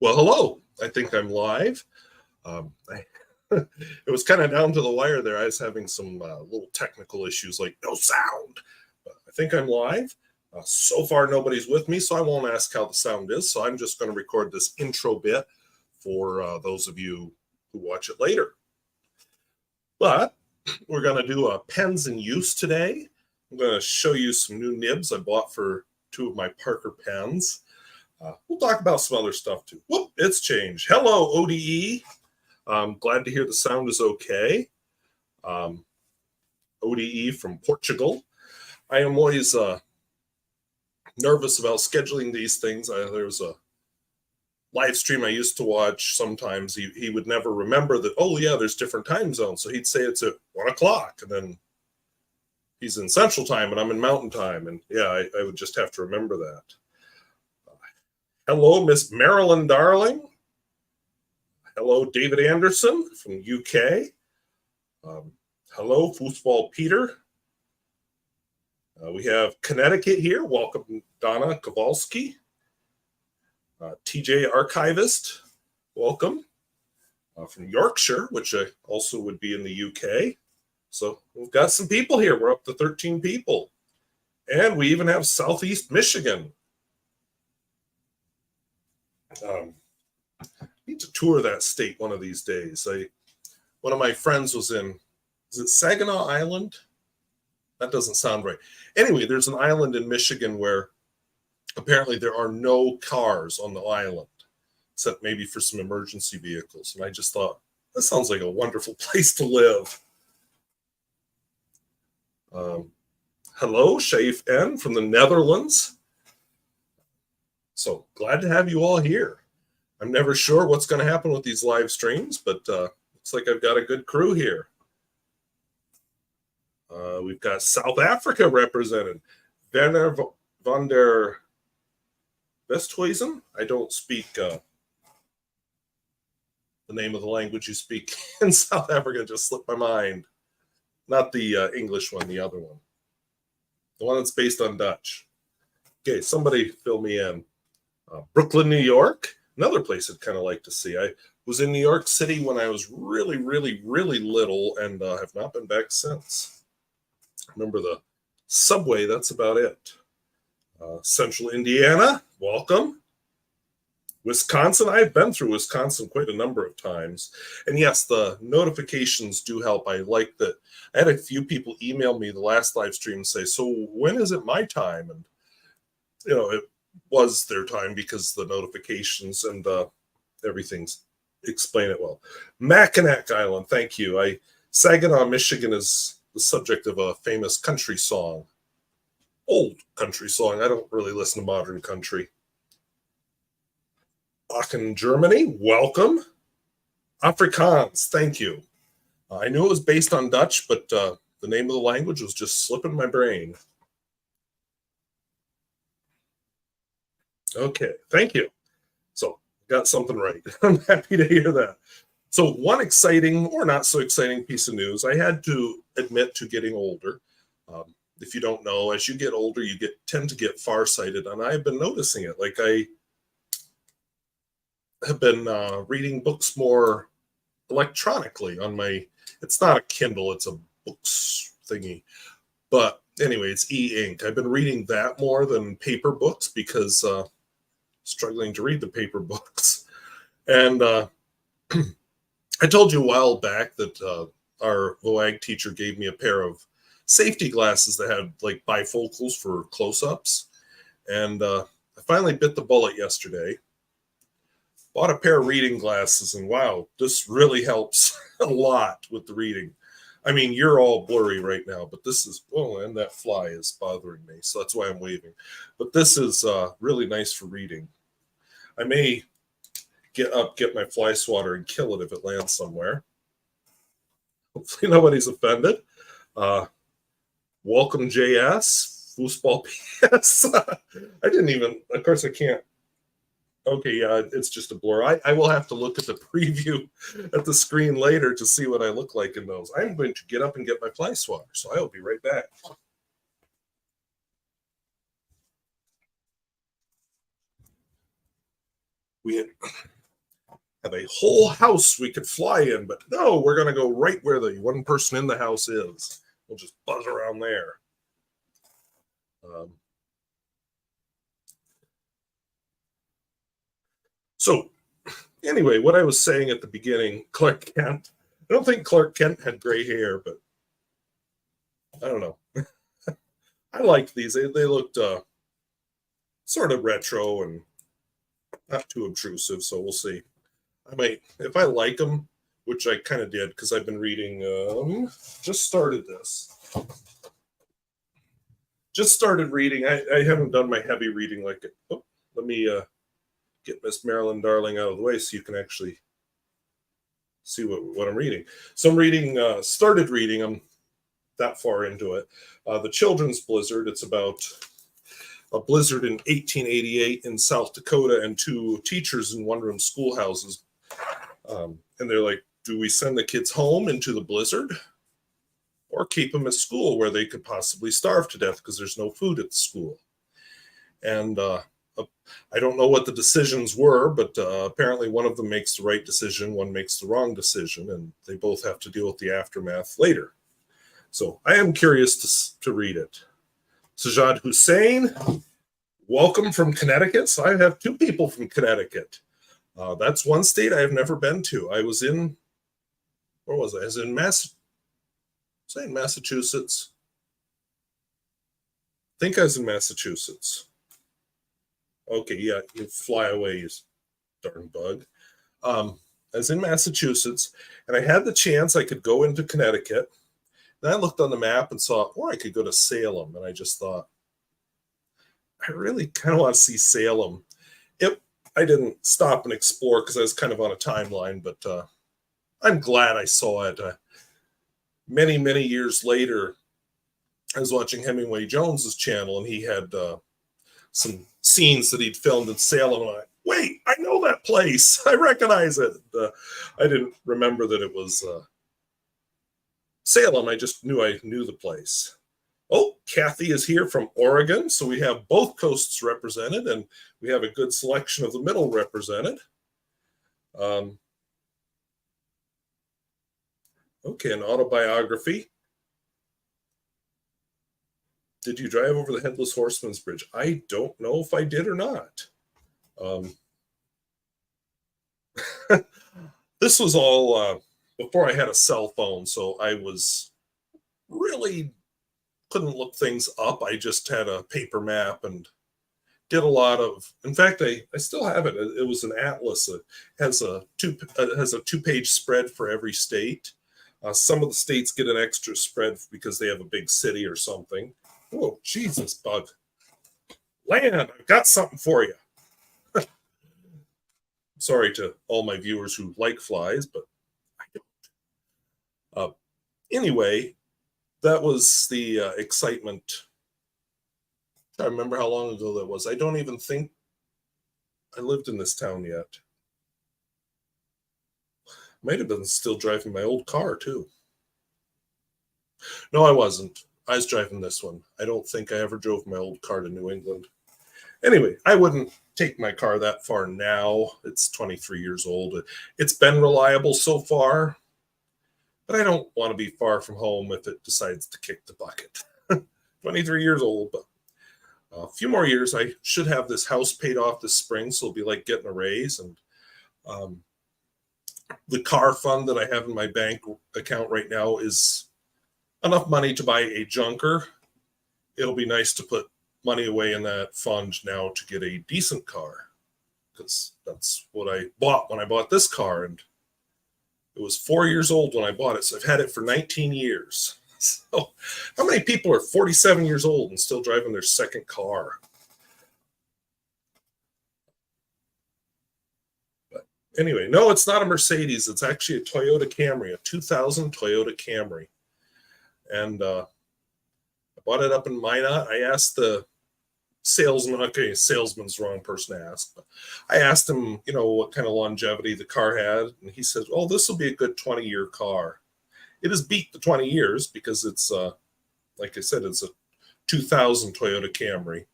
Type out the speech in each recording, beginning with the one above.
Well, hello. I think I'm live. It was kind of down to the wire there. I was having some little technical issues, like no sound. But I think I'm live. So far, nobody's with me, so I won't ask how the sound is. So I'm just going to record this intro bit for those of you who watch it later. But we're going to do pens in use today. I'm going to show you some new nibs I bought for two of my Parker pens. We'll talk about some other stuff too. Whoop, it's changed. Hello, ODE. I'm glad to hear the sound is okay. ODE from Portugal. I am always nervous about scheduling these things. There was a live stream I used to watch sometimes. He would never remember that, oh, yeah, there's different time zones. So he'd say it's at 1 o'clock, and then he's in Central Time, and I'm in Mountain Time. And, yeah, I would just have to remember that. Hello, Miss Marilyn Darling. Hello, David Anderson from UK. Hello, Foosball Peter. We have Connecticut here. Welcome, Donna Kowalski. TJ Archivist. Welcome. From Yorkshire, which also would be in the UK. So we've got some people here. We're up to 13 people. And we even have Southeast Michigan. Need to tour that state one of these days. One of my friends was in, is it Saginaw Island? That doesn't sound right. Anyway, there's an island in Michigan where apparently there are no cars on the island, except maybe for some emergency vehicles. And I just thought, that sounds like a wonderful place to live. Hello, Shaif N from the Netherlands. So glad to have you all here. I'm never sure what's going to happen with these live streams, but looks like I've got a good crew here. We've got South Africa represented. Werner van der Westhuizen. I don't speak the name of the language you speak in South Africa. Just slipped my mind. Not the English one, the other one. The one that's based on Dutch. Okay, somebody fill me in. Brooklyn, New York. Another place I'd kind of like to see. I was in New York City when I was really, really, really little and have not been back since. Remember the subway, that's about it. Central Indiana, welcome. Wisconsin, I've been through Wisconsin quite a number of times. And yes, the notifications do help. I like that. I had a few people email me the last live stream and say, so when is it my time? And, you know, it was their time because the notifications and everything's explain it well. Mackinac Island, thank you. Saginaw, Michigan is the subject of a famous country song. Old country song. I don't really listen to modern country. Aachen, Germany, welcome. Afrikaans, thank you. I knew it was based on Dutch, but the name of the language was just slipping my brain. Okay, thank you. So, got something right. I'm happy to hear that. So, one exciting or not so exciting piece of news, I had to admit to getting older. If you don't know, as you get older, you tend to get farsighted, and I've been noticing it. Like I have been reading books more electronically on my, it's not a Kindle, it's a books thingy. But anyway, it's e-ink. I've been reading that more than paper books because struggling to read the paper books. And I told you a while back that our VOAG teacher gave me a pair of safety glasses that had like bifocals for close-ups. And I finally bit the bullet yesterday. Bought a pair of reading glasses, and wow, this really helps a lot with the reading. I mean, you're all blurry right now, but this is, oh, and that fly is bothering me, so that's why I'm waving. But this is really nice for reading. I may get my fly swatter, and kill it if it lands somewhere. Hopefully nobody's offended. Welcome, JS. Foosball PS. I didn't even, of course I can't. Okay, yeah, it's just a blur. I will have to look at the preview at the screen later to see what I look like in those. I'm going to get up and get my fly swatter, so I will be right back. have a whole house we could fly in, but no, we're going to go right where the one person in the house is. We'll just buzz around there. So anyway, what I was saying at the beginning, Clark Kent, I don't think Clark Kent had gray hair, but I don't know. I liked these. They looked sort of retro and not too obtrusive, so we'll see. I might, if I like them, which I kind of did because I've been reading, just started this. Just started reading. I haven't done my heavy reading like it. Oh, let me get Miss Marilyn Darling out of the way so you can actually see what I'm reading. So I'm reading, started reading, I'm that far into it. The Children's Blizzard. It's about a blizzard in 1888 in South Dakota and two teachers in one-room schoolhouses. And they're like, do we send the kids home into the blizzard or keep them at school where they could possibly starve to death because there's no food at the school? And I don't know what the decisions were, but apparently one of them makes the right decision, one makes the wrong decision, and they both have to deal with the aftermath later. So I am curious to read it. Sajad Hussein, welcome from Connecticut. So I have two people from Connecticut. That's one state I have never been to. I was in, where was I? I was in Massachusetts. I think I was in Massachusetts. Okay, yeah, you fly away, you darn bug. I was in Massachusetts, and I had the chance I could go into Connecticut. Then I looked on the map and saw, I could go to Salem, and I just thought, I really kind of want to see Salem. I didn't stop and explore because I was kind of on a timeline, but I'm glad I saw it. Many, many years later, I was watching Hemingway Jones's channel, and he had some scenes that he'd filmed in Salem. And wait, I know that place. I recognize it. I didn't remember that it was Salem. I just knew I knew the place. Oh, Kathy is here from Oregon. So we have both coasts represented, and we have a good selection of the middle represented. Okay, an autobiography. Did you drive over the Headless Horseman's Bridge? I don't know if I did or not. This was all before I had a cell phone, so I was really couldn't look things up. I just had a paper map and did a lot of. In fact, I still have it. It was an atlas. It has a two-page spread for every state. Some of the states get an extra spread because they have a big city or something. Oh, Jesus, bug. Land, I've got something for you. Sorry to all my viewers who like flies, but I don't. Anyway, that was the excitement. I remember how long ago that was. I don't even think I lived in this town yet. Might have been still driving my old car, too. No, I wasn't. I was driving this one. I don't think I ever drove my old car to New England. Anyway, I wouldn't take my car that far now. It's 23 years old. It's been reliable so far, but I don't want to be far from home if it decides to kick the bucket. 23 years old, but a few more years, I should have this house paid off this spring, so it'll be like getting a raise. And the car fund that I have in my bank account right now is enough money to buy a junker. It'll be nice to put money away in that fund now to get a decent car, because that's what I bought when I bought this car, and it was 4 years old when I bought it, so I've had it for 19 years. So how many people are 47 years old and still driving their second car? But anyway, no, it's not a Mercedes. It's actually a Toyota Camry, a 2000 Toyota Camry. And I bought it up in Minot. I asked the salesman, okay, salesman's the wrong person to ask, but I asked him, what kind of longevity the car had. And he said, oh, this will be a good 20-year car. It has beat the 20 years because it's, like I said, it's a 2000 Toyota Camry.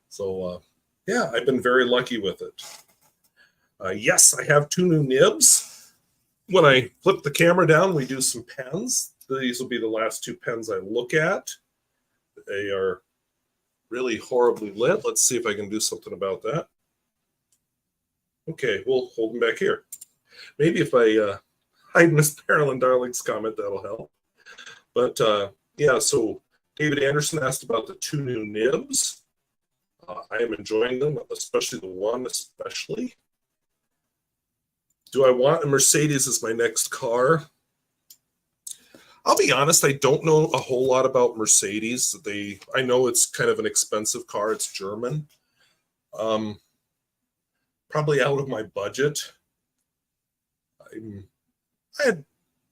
So, yeah, I've been very lucky with it. Yes, I have 2 new nibs. When I flip the camera down, we do some pens. These will be the last 2 pens I look at. They are really horribly lit. Let's see if I can do something about that. Okay, we'll hold them back here. Maybe if I hide Miss Marilyn Darling's comment, that'll help. But yeah, so David Anderson asked about the 2 new nibs. I am enjoying them, especially the one especially. Do I want a Mercedes as my next car? I'll be honest, I don't know a whole lot about Mercedes. I know it's kind of an expensive car. It's German. Probably out of my budget.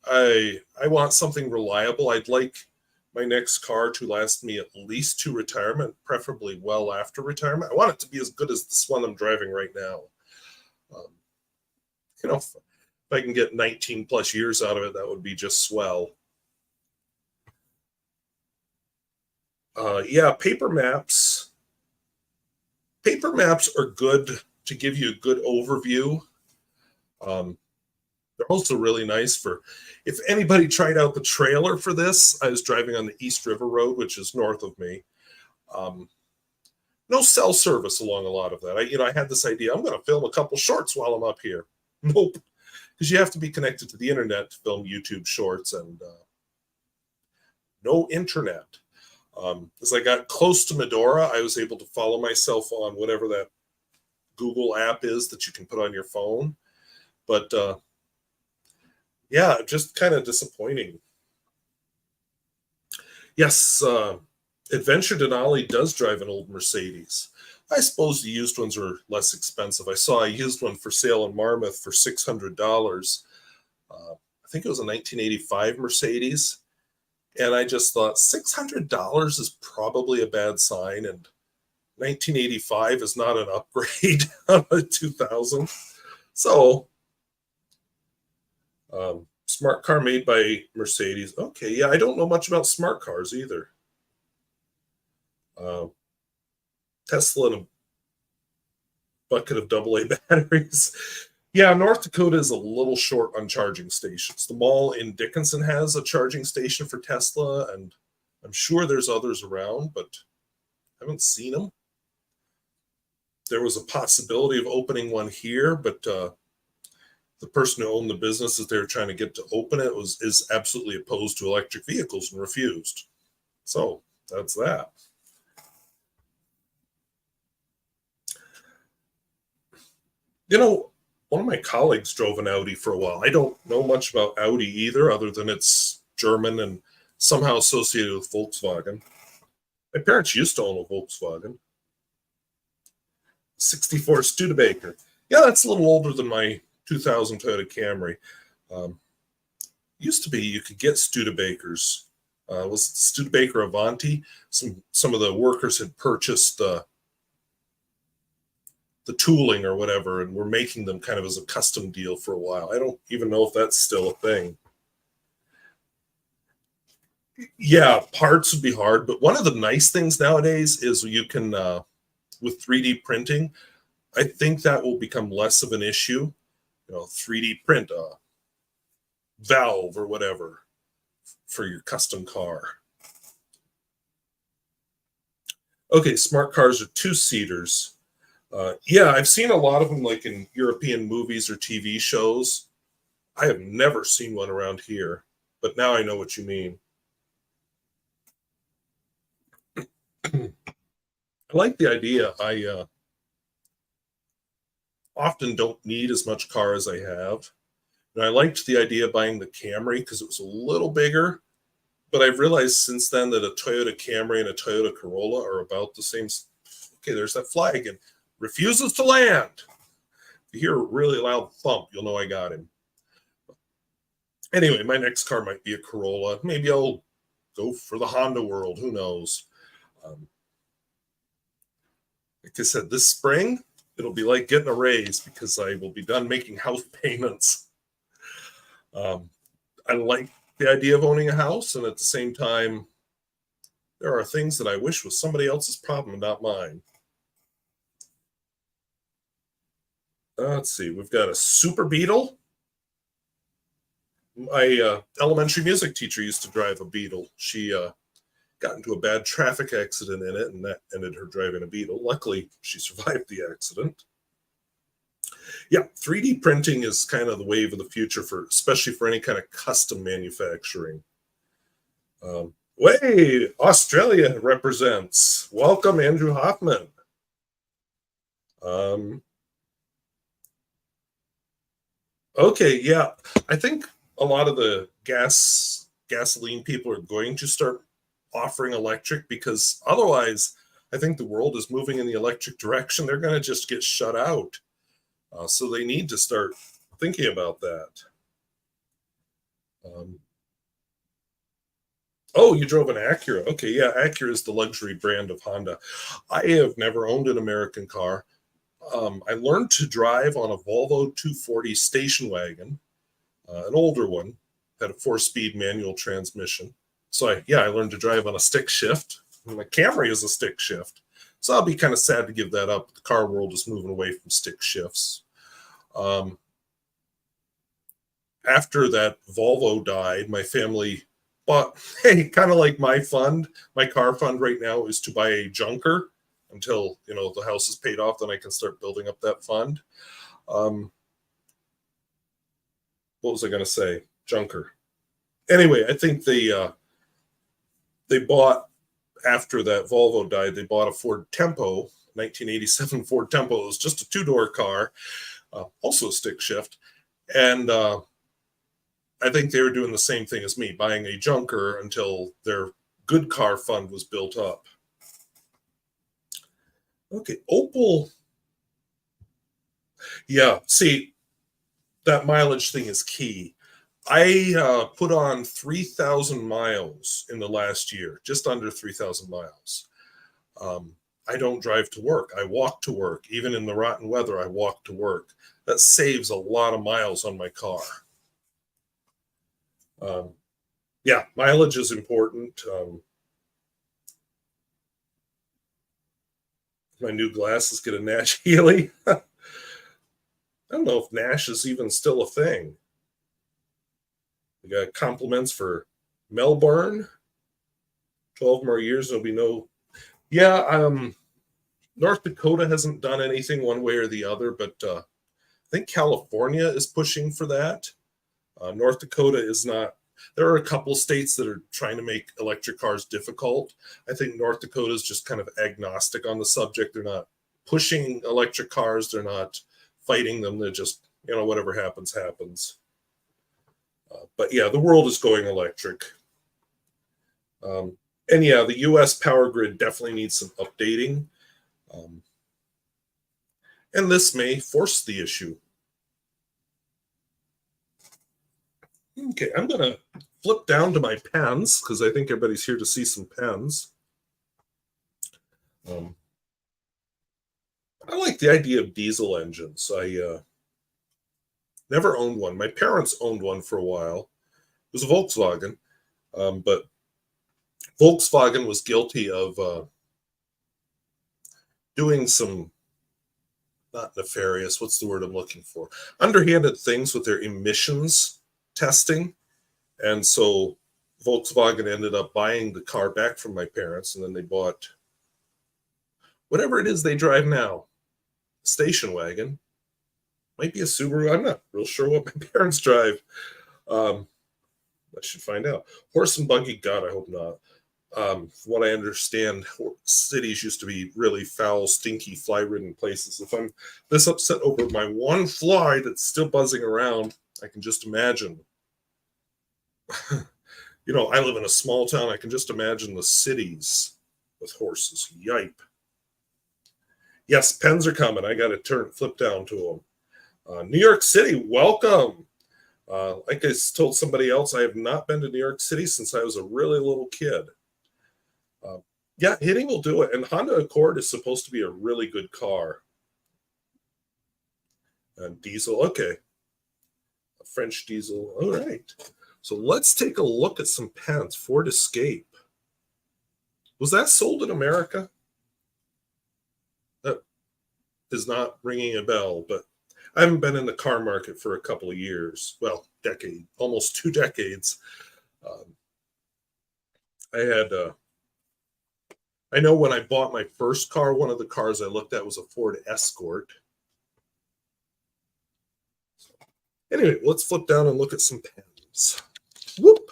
I want something reliable. I'd like my next car to last me at least to retirement, preferably well after retirement. I want it to be as good as this one I'm driving right now. If I can get 19 plus years out of it, that would be just swell. Yeah, paper maps. Paper maps are good to give you a good overview. They're also really nice for, if anybody tried out the trailer for this, I was driving on the East River Road, which is north of me. No cell service along a lot of that. I had this idea, I'm going to film a couple shorts while I'm up here. Nope. Because you have to be connected to the internet to film YouTube shorts, and no internet. As I got close to Medora, I was able to follow myself on whatever that Google app is that you can put on your phone. But yeah, just kind of disappointing. Yes, Adventure Denali does drive an old Mercedes. I suppose the used ones are less expensive. I saw a used one for sale in Marmouth for $600. I think it was a 1985 Mercedes. And I just thought $600 is probably a bad sign. And 1985 is not an upgrade on a 2000. So, smart car made by Mercedes. Okay, yeah, I don't know much about smart cars either. Tesla and a bucket of AA batteries. Yeah, North Dakota is a little short on charging stations. The mall in Dickinson has a charging station for Tesla, and I'm sure there's others around, but I haven't seen them. There was a possibility of opening one here, but the person who owned the business that they were trying to get to open it is absolutely opposed to electric vehicles and refused. So that's that. One of my colleagues drove an Audi for a while. I don't know much about Audi either, other than it's German and somehow associated with Volkswagen. My parents used to own a Volkswagen. 64 Studebaker. Yeah, that's a little older than my 2000 Toyota Camry. Used to be you could get Studebakers. Was it Studebaker Avanti? Some of the workers had purchased the tooling or whatever, and we're making them kind of as a custom deal for a while. I don't even know if that's still a thing. Yeah, parts would be hard, but one of the nice things nowadays is you can, with 3D printing, I think that will become less of an issue. 3D print a valve or whatever for your custom car. Okay, smart cars are 2-seaters. Yeah, I've seen a lot of them like in European movies or TV shows. I have never seen one around here, but now I know what you mean. I like the idea. I often don't need as much car as I have. And I liked the idea of buying the Camry because it was a little bigger. But I've realized since then that a Toyota Camry and a Toyota Corolla are about the same. Okay, there's that fly again. Refuses to land. If you hear a really loud thump, you'll know I got him. Anyway, my next car might be a Corolla. Maybe I'll go for the Honda world. Who knows? Like I said, this spring, it'll be like getting a raise because I will be done making house payments. I like the idea of owning a house, and at the same time, there are things that I wish was somebody else's problem, not mine. Let's see. We've got a Super Beetle. My elementary music teacher used to drive a Beetle. She got into a bad traffic accident in it, and that ended her driving a Beetle. Luckily, she survived the accident. Yeah, 3D printing is kind of the wave of the future for, especially for any kind of custom manufacturing. Way Australia represents. Welcome, Andrew Hoffman. Okay, yeah, I think a lot of the gasoline people are going to start offering electric because otherwise, I think the world is moving in the electric direction. They're going to just get shut out. So they need to start thinking about that. Oh, you drove an Acura. Okay, yeah, Acura is the luxury brand of Honda. I have never owned an American car. I learned to drive on a Volvo 240 station wagon, an older one, had a 4-speed manual transmission. So I learned to drive on a stick shift. My Camry is a stick shift. So I'll be kind of sad to give that up. The car world is moving away from stick shifts. After that Volvo died, my family bought, hey, kind of like my fund, my car fund right now is to buy a junker until, the house is paid off, then I can start building up that fund. What was I going to say? Junker. Anyway, I think they bought, after that Volvo died, they bought a Ford Tempo, 1987 Ford Tempo. It was just a 2-door car, also a stick shift. And I think they were doing the same thing as me, buying a junker until their good car fund was built up. Okay, Opel. Yeah, see, that mileage thing is key. I put on 3,000 miles in the last year, just under 3,000 miles. I don't drive to work. I walk to work. Even in the rotten weather, I walk to work. That saves a lot of miles on my car. Yeah, mileage is important. My new glasses get a Nash Healy. I don't know if Nash is even still a thing. We got compliments for Melbourne. 12 more years, there'll be no. Yeah, North Dakota hasn't done anything one way or the other, but I think California is pushing for that. North Dakota is not. There are a couple states that are trying to make electric cars difficult. I think North Dakota is just kind of agnostic on the subject. They're not pushing electric cars. They're not fighting them. They're just, whatever happens, happens. But yeah, the world is going electric. And yeah, the U.S. power grid definitely needs some updating. And this may force the issue. Okay, I'm going to flip down to my pens because I think everybody's here to see some pens. I like the idea of diesel engines. I never owned one. My parents owned one for a while. It was a Volkswagen, but Volkswagen was guilty of doing some, not nefarious, what's the word I'm looking for? Underhanded things with their emissions testing. And so Volkswagen ended up buying the car back from my parents, and then they bought whatever it is they drive now, station wagon. Might be a Subaru. I'm not real sure what my parents drive. I should find out. Horse and buggy, God, I hope not. From what I understand, cities used to be really foul, stinky, fly-ridden places. If I'm this upset over my one fly that's still buzzing around, I can just imagine. I live in a small town. I can just imagine the cities with horses. Yipe. Yes, pens are coming. I got to flip down to them. New York City, welcome. Like I told somebody else, I have not been to New York City since I was a really little kid. Yeah, hitting will do it. And Honda Accord is supposed to be a really good car. And diesel, okay. A French diesel, all right. So let's take a look at some pens. Ford Escape. Was that sold in America? That is not ringing a bell, but I haven't been in the car market for a couple of years. Well, decade, almost 2 decades. Um, I had, I know when I bought my first car, one of the cars I looked at was a Ford Escort. Anyway, let's flip down and look at some pens. Whoop.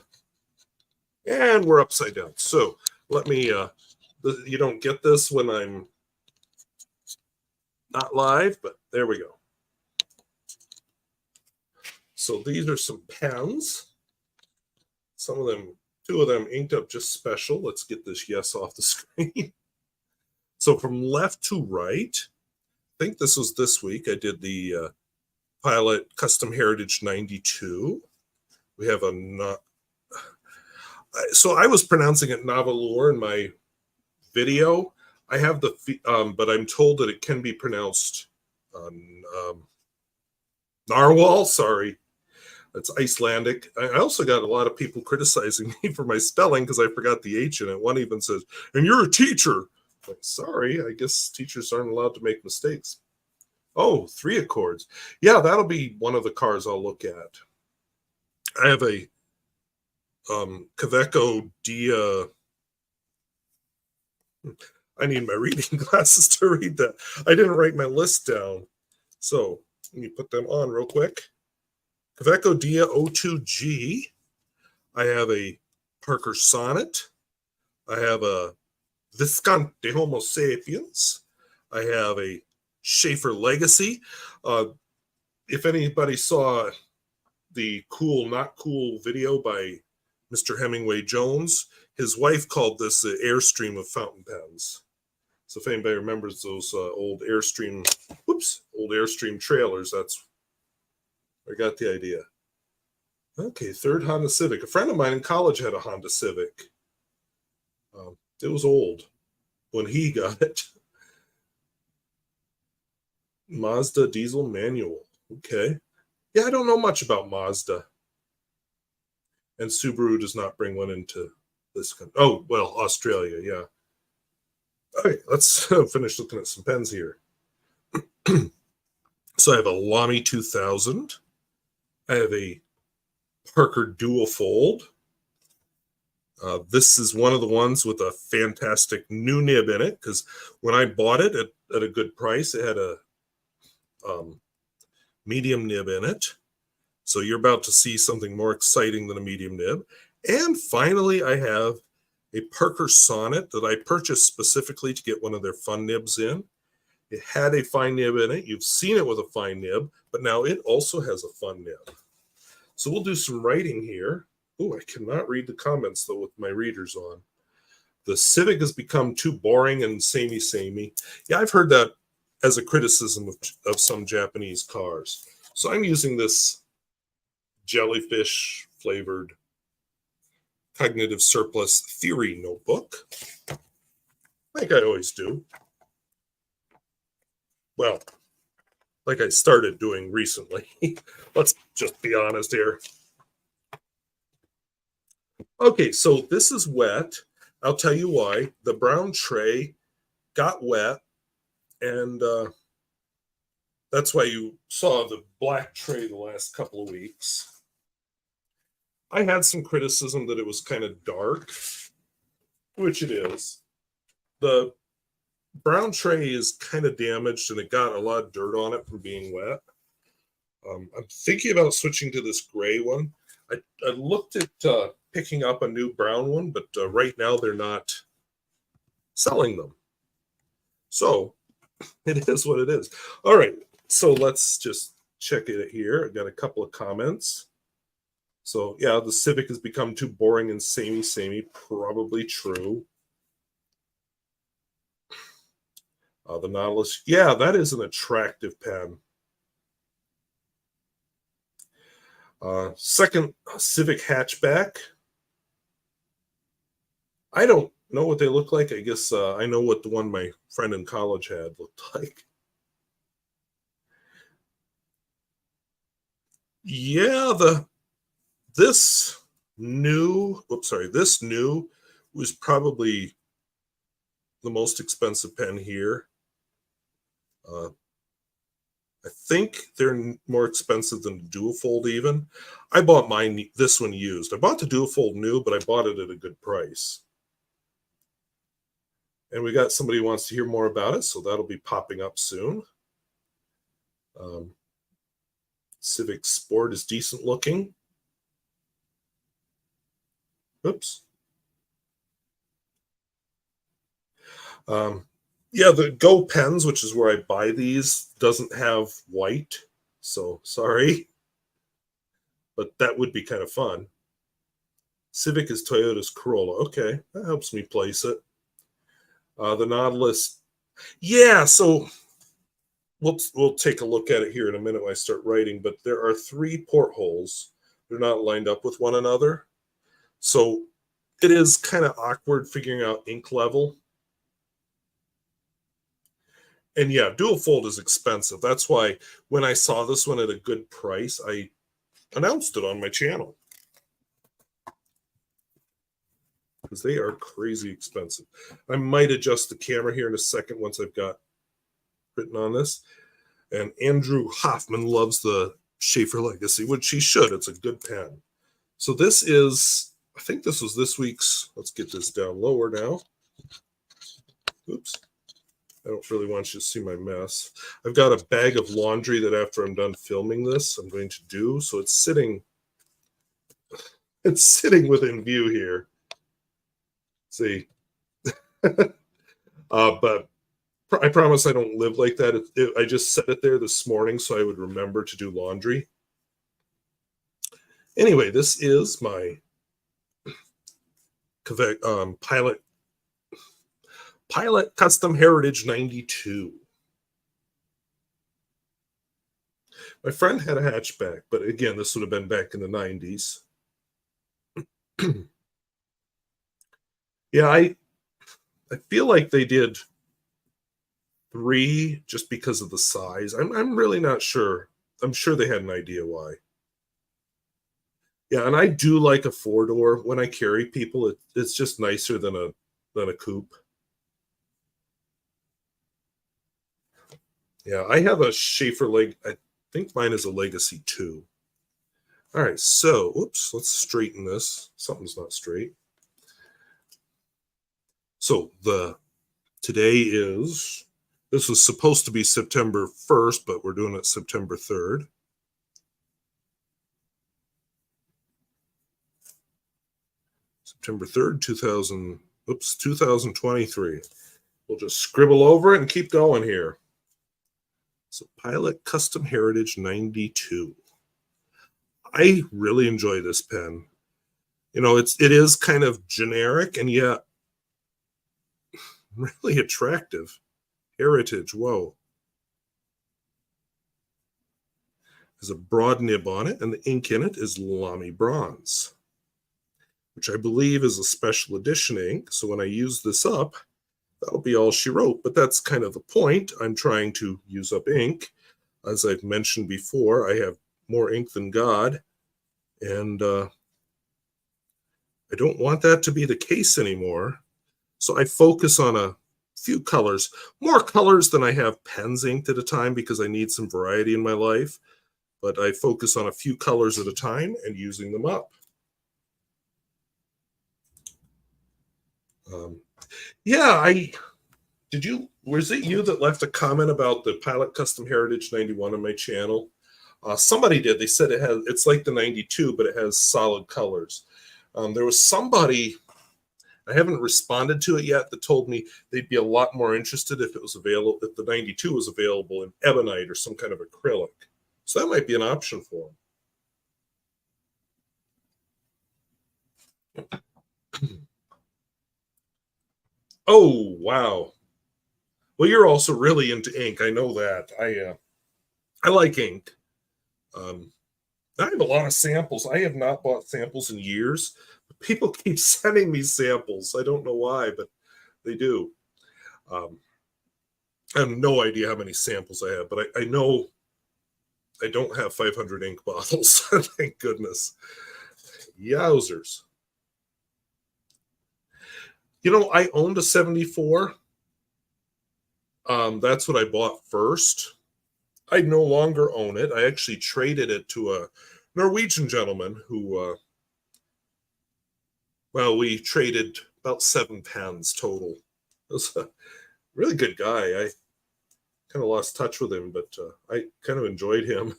And we're upside down. So let me, you don't get this when I'm not live, but there we go. So these are some pens. Some of them, 2 of them inked up just special. Let's get this yes off the screen. So from left to right, I think this was this week. I did the Pilot Custom Heritage 92. We have a, so I was pronouncing it Navalur in my video. I have the, but I'm told that it can be pronounced Narwhal. Sorry, it's Icelandic. I also got a lot of people criticizing me for my spelling because I forgot the H in it. One even says, "And you're a teacher." Like, sorry, I guess teachers aren't allowed to make mistakes. Oh, 3 Accords. Yeah, that'll be one of the cars I'll look at. I have a Kaveco Dia. I need my reading glasses to read that. I didn't write my list down. So let me put them on real quick. Kaveco Dia O2G. I have a Parker Sonnet. I have a Visconti Homo Sapiens. I have a Schaefer Legacy. If anybody saw the Cool Not Cool video by Mr. Hemingway Jones, his wife called this the Airstream of fountain pens. So if anybody remembers those old Airstream trailers, that's where I got the idea. Okay, 3rd Honda Civic. A friend of mine in college had a Honda Civic. It was old when he got it. Mazda diesel manual. Okay. Yeah, I don't know much about Mazda. And Subaru does not bring one into this country. Oh, well, Australia, yeah. Okay, let's finish looking at some pens here. So I have a Lamy 2000. I have a Parker Dual Fold. This is one of the ones with a fantastic new nib in it, because when I bought it at a good price, it had a medium nib in it. So you're about to see something more exciting than a medium nib. And finally, I have a Parker Sonnet that I purchased specifically to get one of their fun nibs in. It had a fine nib in it. You've seen it with a fine nib, but now it also has a fun nib. So we'll do some writing here. Oh, I cannot read the comments, though, with my readers on. The Civic has become too boring and samey. Yeah, I've heard that as a criticism of some Japanese cars. So I'm using this jellyfish-flavored cognitive surplus theory notebook, like I always do. Well, like I started doing recently. Let's just be honest here. Okay, so this is wet. I'll tell you why. The brown tray got wet, and that's why you saw the black tray the last couple of weeks. I had some criticism that it was kind of dark, which it is. The brown tray is kind of damaged, and it got a lot of dirt on it from being wet. I'm thinking about switching to this gray one. I looked at picking up a new brown one, but right now they're not selling them. So it is what it is. All right, so let's just check it here. I got a couple of comments. So yeah, the Civic has become too boring and samey. Probably true. The Nautilus, yeah, that is an attractive pen. Second Civic hatchback. I don't know what they look like. I guess I know what the one my friend in college had looked like. Yeah, this new was probably the most expensive pen here. I think they're more expensive than the dual fold even. I bought this one used. I bought the dual fold new, but I bought it at a good price. And we got somebody who wants to hear more about it, so that'll be popping up soon. Civic Sport is decent looking. Oops. Yeah, the Go pens, which is where I buy these, doesn't have white. So sorry. But that would be kind of fun. Civic is Toyota's Corolla. Okay, that helps me place it. The Nautilus. Yeah, so we'll take a look at it here in a minute when I start writing, but there are 3 portholes. They're not lined up with one another. So it is kind of awkward figuring out ink level. And yeah, dual fold is expensive. That's why when I saw this one at a good price, I announced it on my channel. Because they are crazy expensive. I might adjust the camera here in a second once I've got written on this. And Andrew Hoffman loves the Schaefer Legacy, which he should. It's a good pen. So this is, I think this was this week's, let's get this down lower now. Oops. I don't really want you to see my mess. I've got a bag of laundry that after I'm done filming this, I'm going to do. So it's sitting within view here. See, but I promise I don't live like that. I just set it there this morning so I would remember to do laundry. Anyway, this is my Pilot Custom Heritage 92. My friend had a hatchback, but again, this would have been back in the 90s. Yeah, I feel like they did 3 just because of the size. I'm really not sure. I'm sure they had an idea why. Yeah, and I do like a 4-door. When I carry people, it's just nicer than a coupe. Yeah, I have a Schaefer I think mine is a Legacy 2. All right, so, oops, let's straighten this. Something's not straight. So today this was supposed to be September 1st, but we're doing it September 3rd. September 3rd, 2023. We'll just scribble over it and keep going here. So Pilot Custom Heritage 92. I really enjoy this pen. You know, it is kind of generic and yet really attractive. Heritage, whoa. There's a broad nib on it, and the ink in it is Lamy Bronze, which I believe is a special edition ink. So when I use this up, that'll be all she wrote. But that's kind of the point. I'm trying to use up ink. As I've mentioned before, I have more ink than God. And I don't want that to be the case anymore. So I focus on a few colors, more colors than I have pens inked at a time because I need some variety in my life. But I focus on a few colors at a time and using them up. Yeah, was it you that left a comment about the Pilot Custom Heritage 91 on my channel? Somebody did. They said it's like the 92, but it has solid colors. There was somebody, I haven't responded to it yet, that told me they'd be a lot more interested if it was available, if the 92 was available in ebonite or some kind of acrylic. So that might be an option for them. Oh, wow. Well, you're also really into ink. I know that. I like ink. I have a lot of samples. I have not bought samples in years. People keep sending me samples. I don't know why, but they do. I have no idea how many samples I have, but I know I don't have 500 ink bottles. Thank goodness. Yowzers. You know, I owned a 74. That's what I bought first. I no longer own it. I actually traded it to a Norwegian gentleman who, well, we traded about 7 pens total. It was a really good guy. I kind of lost touch with him, but I kind of enjoyed him.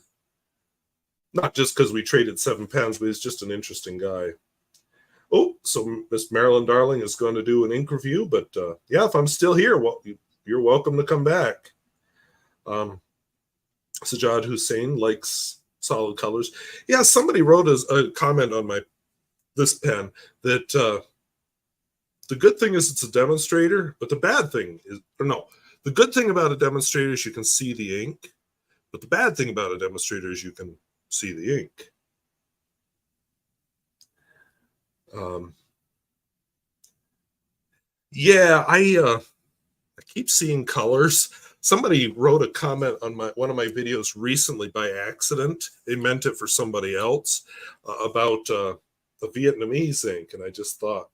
Not just because we traded 7 pens, but he's just an interesting guy. Oh, so Miss Marilyn Darling is going to do an ink review, but yeah, if I'm still here, well, you're welcome to come back. Sajjad Hussein likes solid colors. Yeah, somebody wrote a comment on this pen that the good thing is it's a demonstrator, but the bad thing is, or no, the good thing about a demonstrator is you can see the ink, but the bad thing about a demonstrator is you can see the ink. Yeah, I keep seeing colors. Somebody wrote a comment on one of my videos recently by accident. They meant it for somebody else about a Vietnamese ink, and I just thought,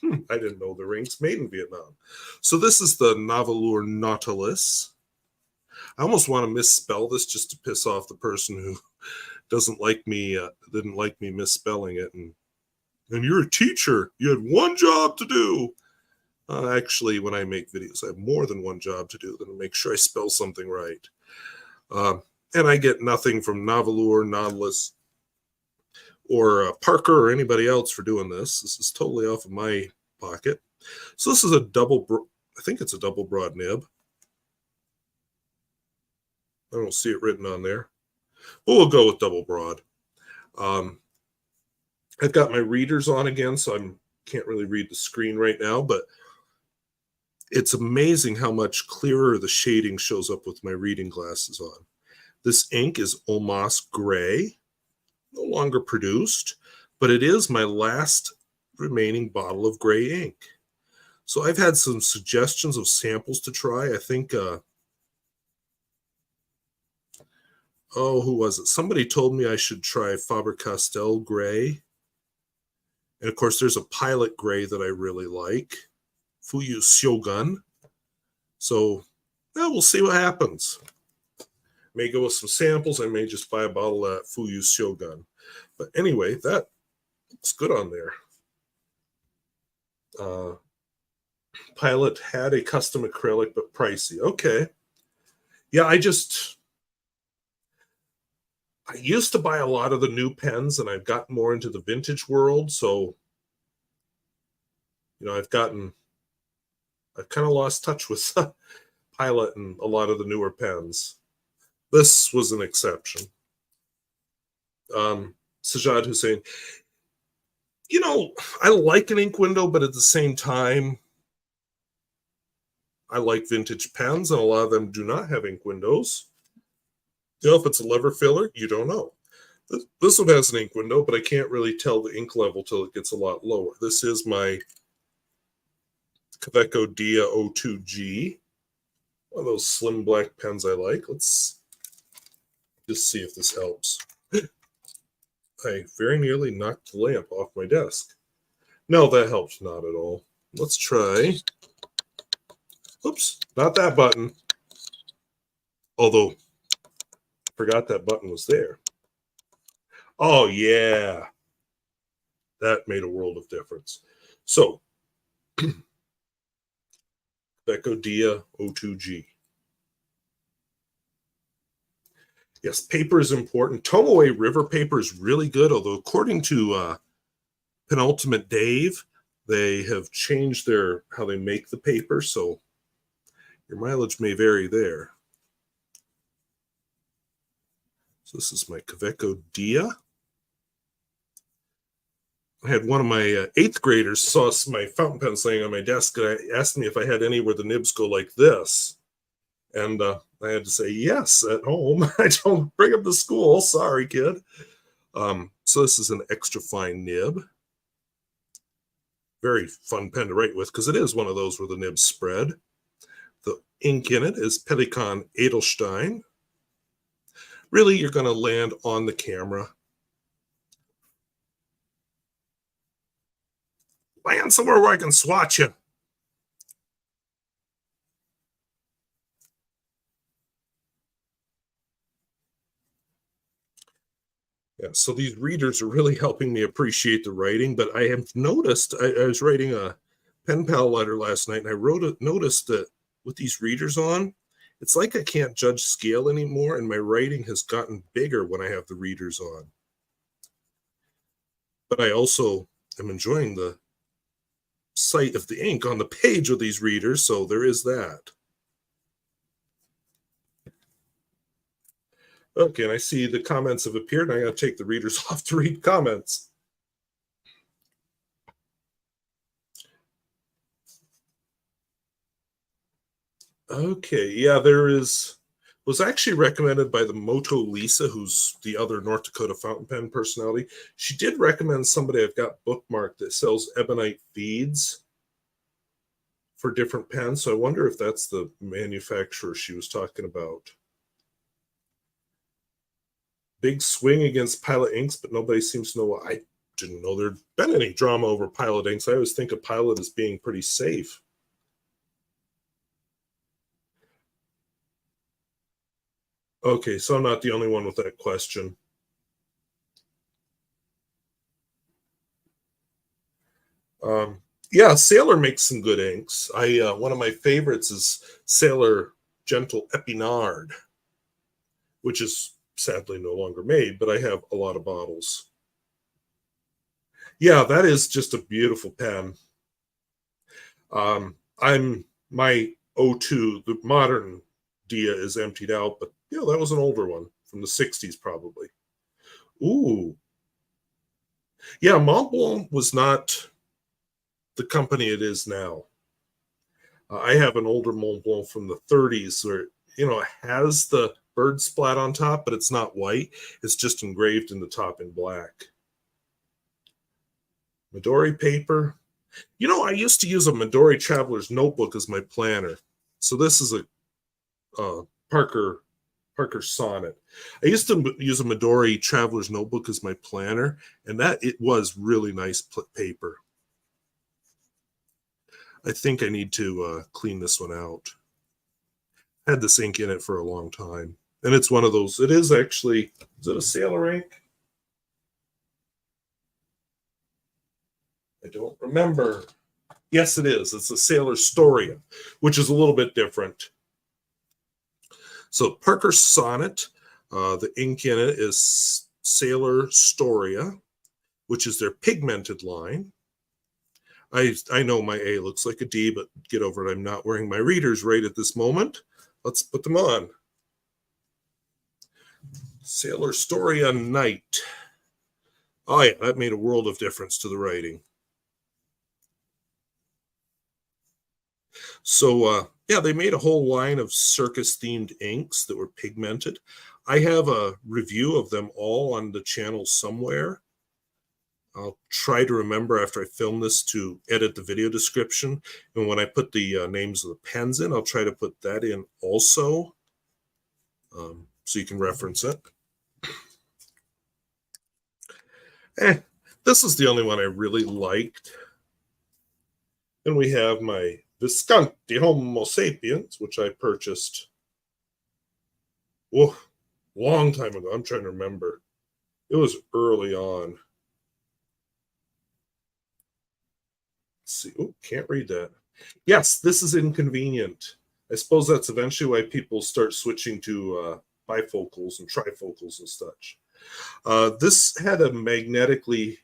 I didn't know the ink's made in Vietnam. So this is the Navalur Nautilus. I almost want to misspell this just to piss off the person who doesn't like me, didn't like me misspelling it. And you're a teacher. You had one job to do. Actually, when I make videos, I have more than one job to do than to make sure I spell something right. And I get nothing from Navalur, Nautilus, or Parker or anybody else for doing this. This is totally off of my pocket. So this is I think it's a double broad nib. I don't see it written on there. But we'll go with double broad. I've got my readers on again, so I can't really read the screen right now, but it's amazing how much clearer the shading shows up with my reading glasses on. This ink is Olmas Gray, no longer produced, but it is my last remaining bottle of gray ink. So I've had some suggestions of samples to try. I think, who was it? Somebody told me I should try Faber-Castell Gray. And of course, there's a Pilot Gray that I really like. Fuyu Shogun. So, we'll see what happens. May go with some samples. I may just buy a bottle of Fuyu Shogun. But anyway, that looks good on there. Pilot had a custom acrylic, but pricey. Okay. Yeah, I used to buy a lot of the new pens, and I've gotten more into the vintage world. So, I've kind of lost touch with Pilot and a lot of the newer pens. This was an exception. Sajjad Hussein, I like an ink window, but at the same time, I like vintage pens, and a lot of them do not have ink windows. If it's a lever filler, you don't know. This one has an ink window, but I can't really tell the ink level till it gets a lot lower. This is my Kaweco Dia 02G, one of those slim black pens I like. Let's just see if this helps. I very nearly knocked the lamp off my desk. No, that helps not at all. Let's try. Oops, not that button. Although, I forgot that button was there. Oh, yeah. That made a world of difference. So, Kaweco Dia 02G. Yes, paper is important. Tomoe River paper is really good, although according to Penultimate Dave, they have changed how they make the paper, so your mileage may vary there. So this is my Kaweco Dia. I had one of my 8th graders saw my fountain pen laying on my desk, and asked me if I had any where the nibs go like this. And I had to say yes at home. I don't bring them to school. Sorry, kid. So this is an extra fine nib. Very fun pen to write with because it is one of those where the nibs spread. The ink in it is Pelikan Edelstein. Really, you're going to land on the camera. Land somewhere where I can swatch you. Yeah, so these readers are really helping me appreciate the writing, but I have noticed I was writing a pen pal letter last night, and noticed that with these readers on, it's like I can't judge scale anymore, and my writing has gotten bigger when I have the readers on. But I also am enjoying the sight of the ink on the page with these readers, so there is that. Okay, and I see the comments have appeared, and I gotta take the readers off to read comments. Okay, yeah, was actually recommended by the Moto Lisa, who's the other North Dakota fountain pen personality. She did recommend somebody I've got bookmarked that sells ebonite beads for different pens. So I wonder if that's the manufacturer she was talking about. Big swing against Pilot inks, but nobody seems to know why. I didn't know there'd been any drama over Pilot inks. I always think of Pilot as being pretty safe. Okay, so I'm not the only one with that question. Yeah, Sailor makes some good inks. One of my favorites is Sailor Gentle Epinard, which is sadly no longer made, but I have a lot of bottles. Yeah, that is just a beautiful pen. I'm my O2, the modern Dia is emptied out, but yeah, that was an older one from the 60s probably. Ooh. Yeah, Mont Blanc was not the company it is now. I have an older Mont Blanc from the 30s where, it has the bird splat on top, but it's not white. It's just engraved in the top in black. Midori paper. I used to use a Midori Traveler's Notebook as my planner. So this is a Parker Sonnet. I used to use a Midori Traveler's Notebook as my planner, and it was really nice paper. I think I need to clean this one out. I had this ink in it for a long time, and it's one of those. It is actually. Is it a Sailor ink? I don't remember. Yes, it is. It's a Sailor Storia, which is a little bit different. So Parker Sonnet, the ink in it is Sailor Storia, which is their pigmented line. I know my A looks like a D, but get over it. I'm not wearing my readers right at this moment. Let's put them on. Sailor Storia Night. Oh yeah, that made a world of difference to the writing. So yeah, they made a whole line of circus-themed inks that were pigmented. I have a review of them all on the channel somewhere. I'll try to remember after I film this to edit the video description. And when I put the names of the pens in, I'll try to put that in also so you can reference it. This is the only one I really liked. And we have my Visconti Homo Sapiens, which I purchased long time ago. I'm trying to remember. It was early on. Let's see. Oh, can't read that. Yes, this is inconvenient. I suppose that's eventually why people start switching to bifocals and trifocals and such. This had a magnetically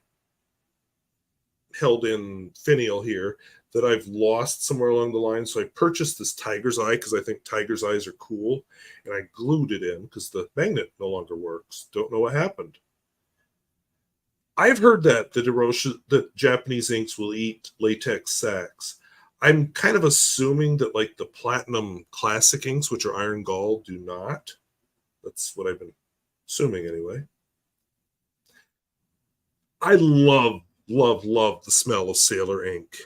held in finial here that I've lost somewhere along the line. So I purchased this tiger's eye because I think tiger's eyes are cool. And I glued it in because the magnet no longer works. Don't know what happened. I've heard that that Japanese inks will eat latex sacks. I'm kind of assuming that like the platinum classic inks, which are iron gall, do not. That's what I've been assuming anyway. I love the smell of Sailor ink.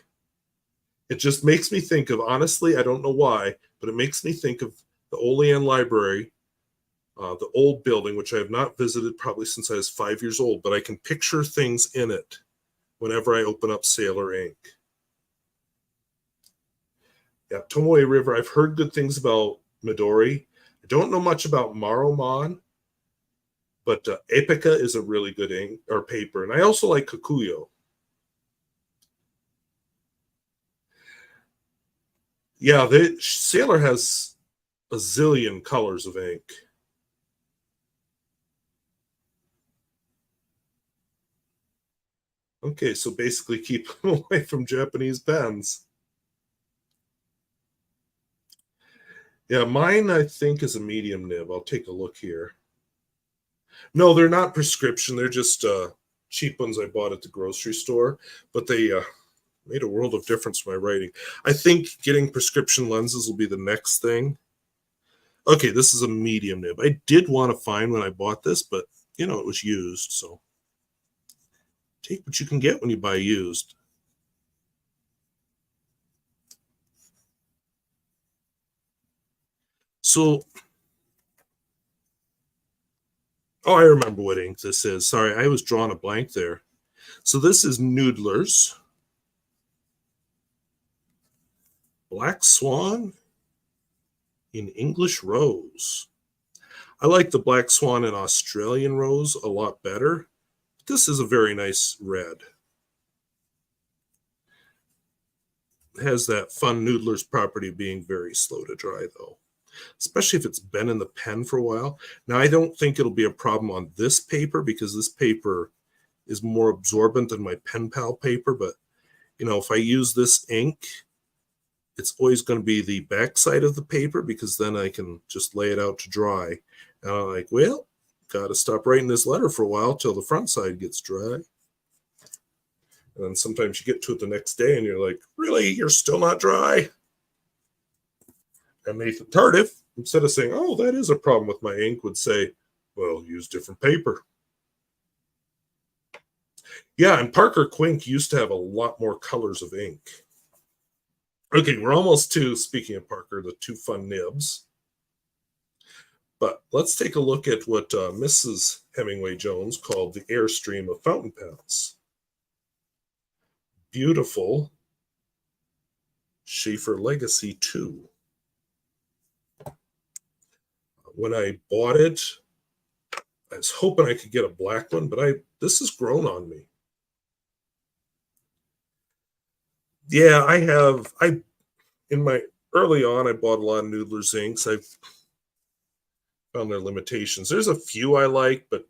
It just makes me think of, honestly, I don't know why, but it makes me think of the Olean Library, the old building, which I have not visited probably since I was 5 years old, but I can picture things in it whenever I open up Sailor ink. Yeah, Tomoe River, I've heard good things about Midori. I don't know much about Maromon. But Epica is a really good ink or paper. And I also like Kikuyo. Yeah, Sailor has a zillion colors of ink. Okay, so basically keep away from Japanese pens. Yeah, mine I think is a medium nib. I'll take a look here. No, they're not prescription. They're just cheap ones I bought at the grocery store, but they made a world of difference for my writing. I think getting prescription lenses will be the next thing. Okay, this is a medium nib. I did want to find when I bought this, but it was used, so take what you can get when you buy used. So, oh, I remember what ink this is. Sorry, I was drawing a blank there. So this is Noodler's Black Swan in English Rose. I like the Black Swan in Australian Rose a lot better. This is a very nice red. It has that fun Noodler's property of being very slow to dry, though, especially if it's been in the pen for a while. Now, I don't think it'll be a problem on this paper because this paper is more absorbent than my pen pal paper. But, if I use this ink, it's always going to be the back side of the paper because then I can just lay it out to dry. And I'm like, well, got to stop writing this letter for a while till the front side gets dry. And then sometimes you get to it the next day and you're like, really? You're still not dry? And Nathan Tardif, instead of saying, oh, that is a problem with my ink, would say, well, use different paper. Yeah, and Parker Quink used to have a lot more colors of ink. Okay, we're almost to, speaking of Parker, the two fun nibs. But let's take a look at what Mrs. Hemingway Jones called the Airstream of fountain pens. Beautiful Schaefer Legacy 2. When I bought it, I was hoping I could get a black one, but this has grown on me. Yeah, in my early on, I bought a lot of Noodler's inks. I've found their limitations. There's a few I like, but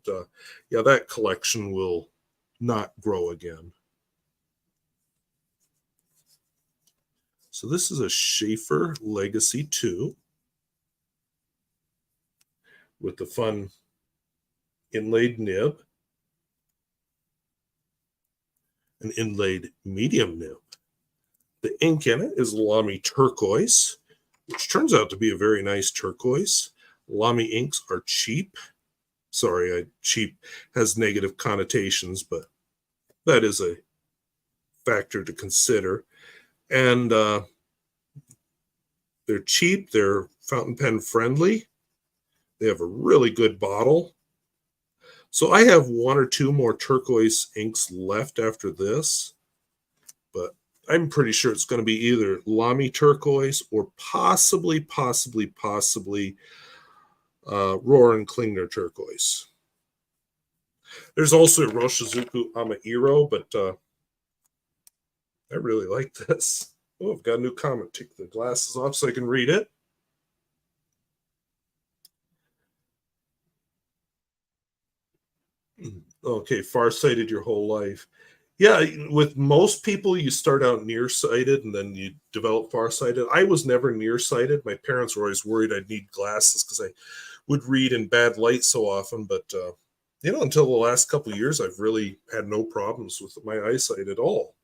yeah, that collection will not grow again. So this is a Schaefer Legacy 2 with the fun inlaid nib, an inlaid medium nib. The ink in it is Lamy Turquoise, which turns out to be a very nice turquoise. Lamy inks are cheap. Sorry, cheap has negative connotations, but that is a factor to consider. And they're cheap. They're fountain pen friendly. They have a really good bottle. So I have one or two more turquoise inks left after this, but I'm pretty sure it's going to be either Lamy Turquoise or possibly Rohr and Klingner Turquoise. There's also Roshizuku Amairo, but I really like this. Oh, I've got a new comment. Take the glasses off so I can read it. Okay, farsighted your whole life. Yeah, with most people, you start out nearsighted and then you develop farsighted. I was never nearsighted. My parents were always worried I'd need glasses because I would read in bad light so often. But, until the last couple of years, I've really had no problems with my eyesight at all.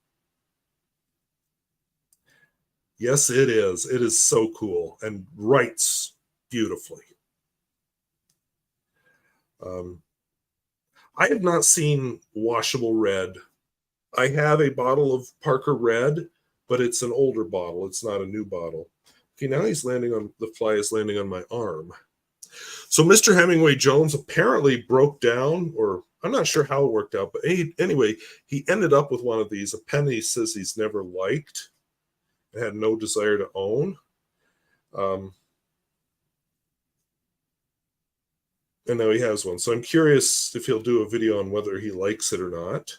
Yes, it is. It is so cool and writes beautifully. I have not seen washable red. I have a bottle of Parker Red, but it's an older bottle. It's not a new bottle. Okay, now the fly is landing on my arm. So Mr. Hemingway Jones apparently broke down, or I'm not sure how it worked out, but anyway, he ended up with one of these, a pen he says he's never liked and had no desire to own. And now he has one. So I'm curious if he'll do a video on whether he likes it or not.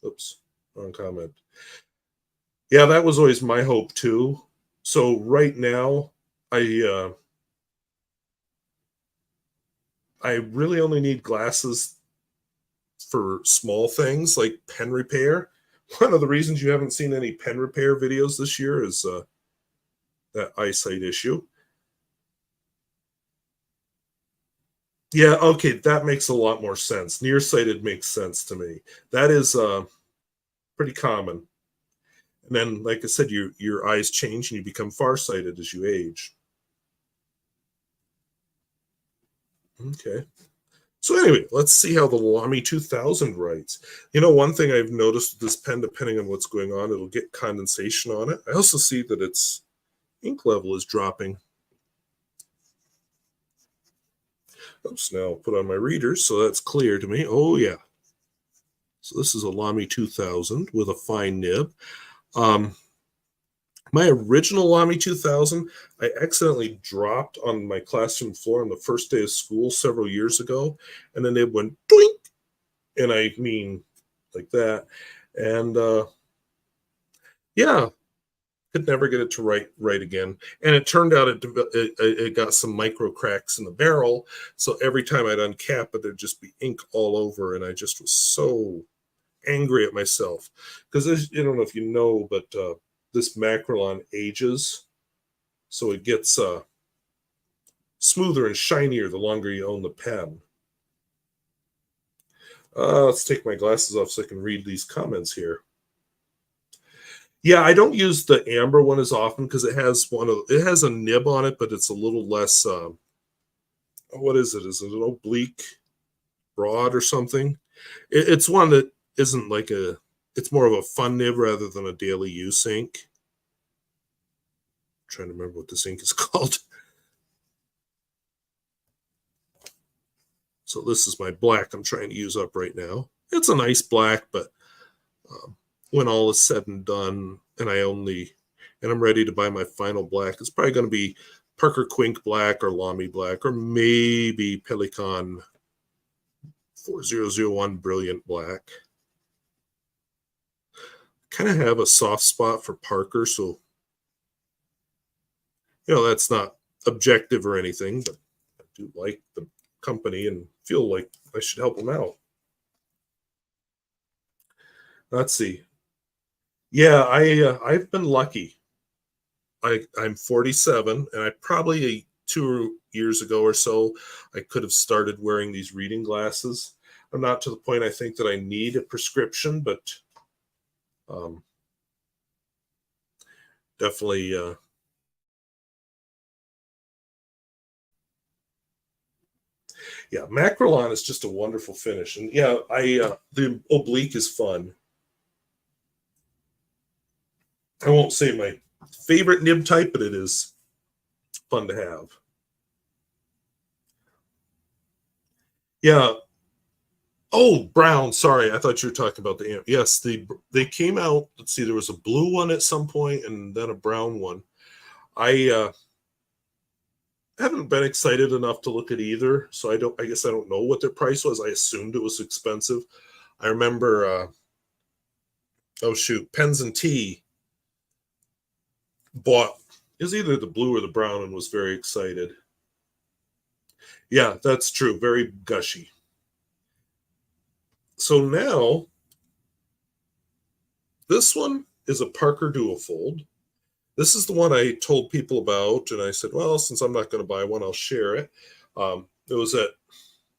Oops, wrong comment. Yeah, that was always my hope too. So right now, I I really only need glasses for small things like pen repair. One of the reasons you haven't seen any pen repair videos this year is that eyesight issue. Yeah, okay, that makes a lot more sense. Nearsighted makes sense to me. That is pretty common. And then, like I said, your eyes change and you become farsighted as you age. Okay. So anyway, let's see how the Lamy 2000 writes. You know, one thing I've noticed with this pen, depending on what's going on, it'll get condensation on it. I also see that its ink level is dropping. Oops, now I'll put on my readers so that's clear to me. Oh, yeah. So this is a Lamy 2000 with a fine nib. My original Lamy 2000, I accidentally dropped on my classroom floor on the first day of school several years ago, and then it went doink, and I mean like that. And yeah, could never get it to write again. And it turned out it got some micro cracks in the barrel, so every time I'd uncap it, there'd just be ink all over, and I just was so angry at myself because I don't know if you know, but this Macrolon ages, so it gets smoother and shinier the longer you own the pen. Let's take my glasses off so I can read these comments here. Yeah, I don't use the amber one as often because it has a nib on it, but it's a little less. What is it? Is it an oblique rod or something? It's one that isn't like a. It's more of a fun nib rather than a daily use ink. I'm trying to remember what this ink is called. So this is my black I'm trying to use up right now. It's a nice black, but when all is said and done, and I'm ready to buy my final black, it's probably going to be Parker Quink black or Lamy black or maybe Pelican 4001 Brilliant black. Kind of have a soft spot for Parker, so that's not objective or anything, but I do like the company and feel like I should help them out. Let's see. Yeah, I've been lucky. I'm 47, and I probably 2 years ago or so I could have started wearing these reading glasses. I'm not to the point I think that I need a prescription, but definitely. Yeah, Macrolon is just a wonderful finish, and yeah, the oblique is fun. I won't say my favorite nib type, but it is fun to have. Yeah. Oh, brown. Sorry, I thought you were talking about the amp. Yes, they came out. Let's see, there was a blue one at some point, and then a brown one. I haven't been excited enough to look at either, so I guess I don't know what their price was. I assumed it was expensive. I remember. Oh shoot, Pens and Tea bought is either the blue or the brown and was very excited. Yeah, that's true. Very gushy. So now this one is a Parker Dual Fold. This is the one I told people about, and I said, well, since I'm not going to buy one, I'll share it. It was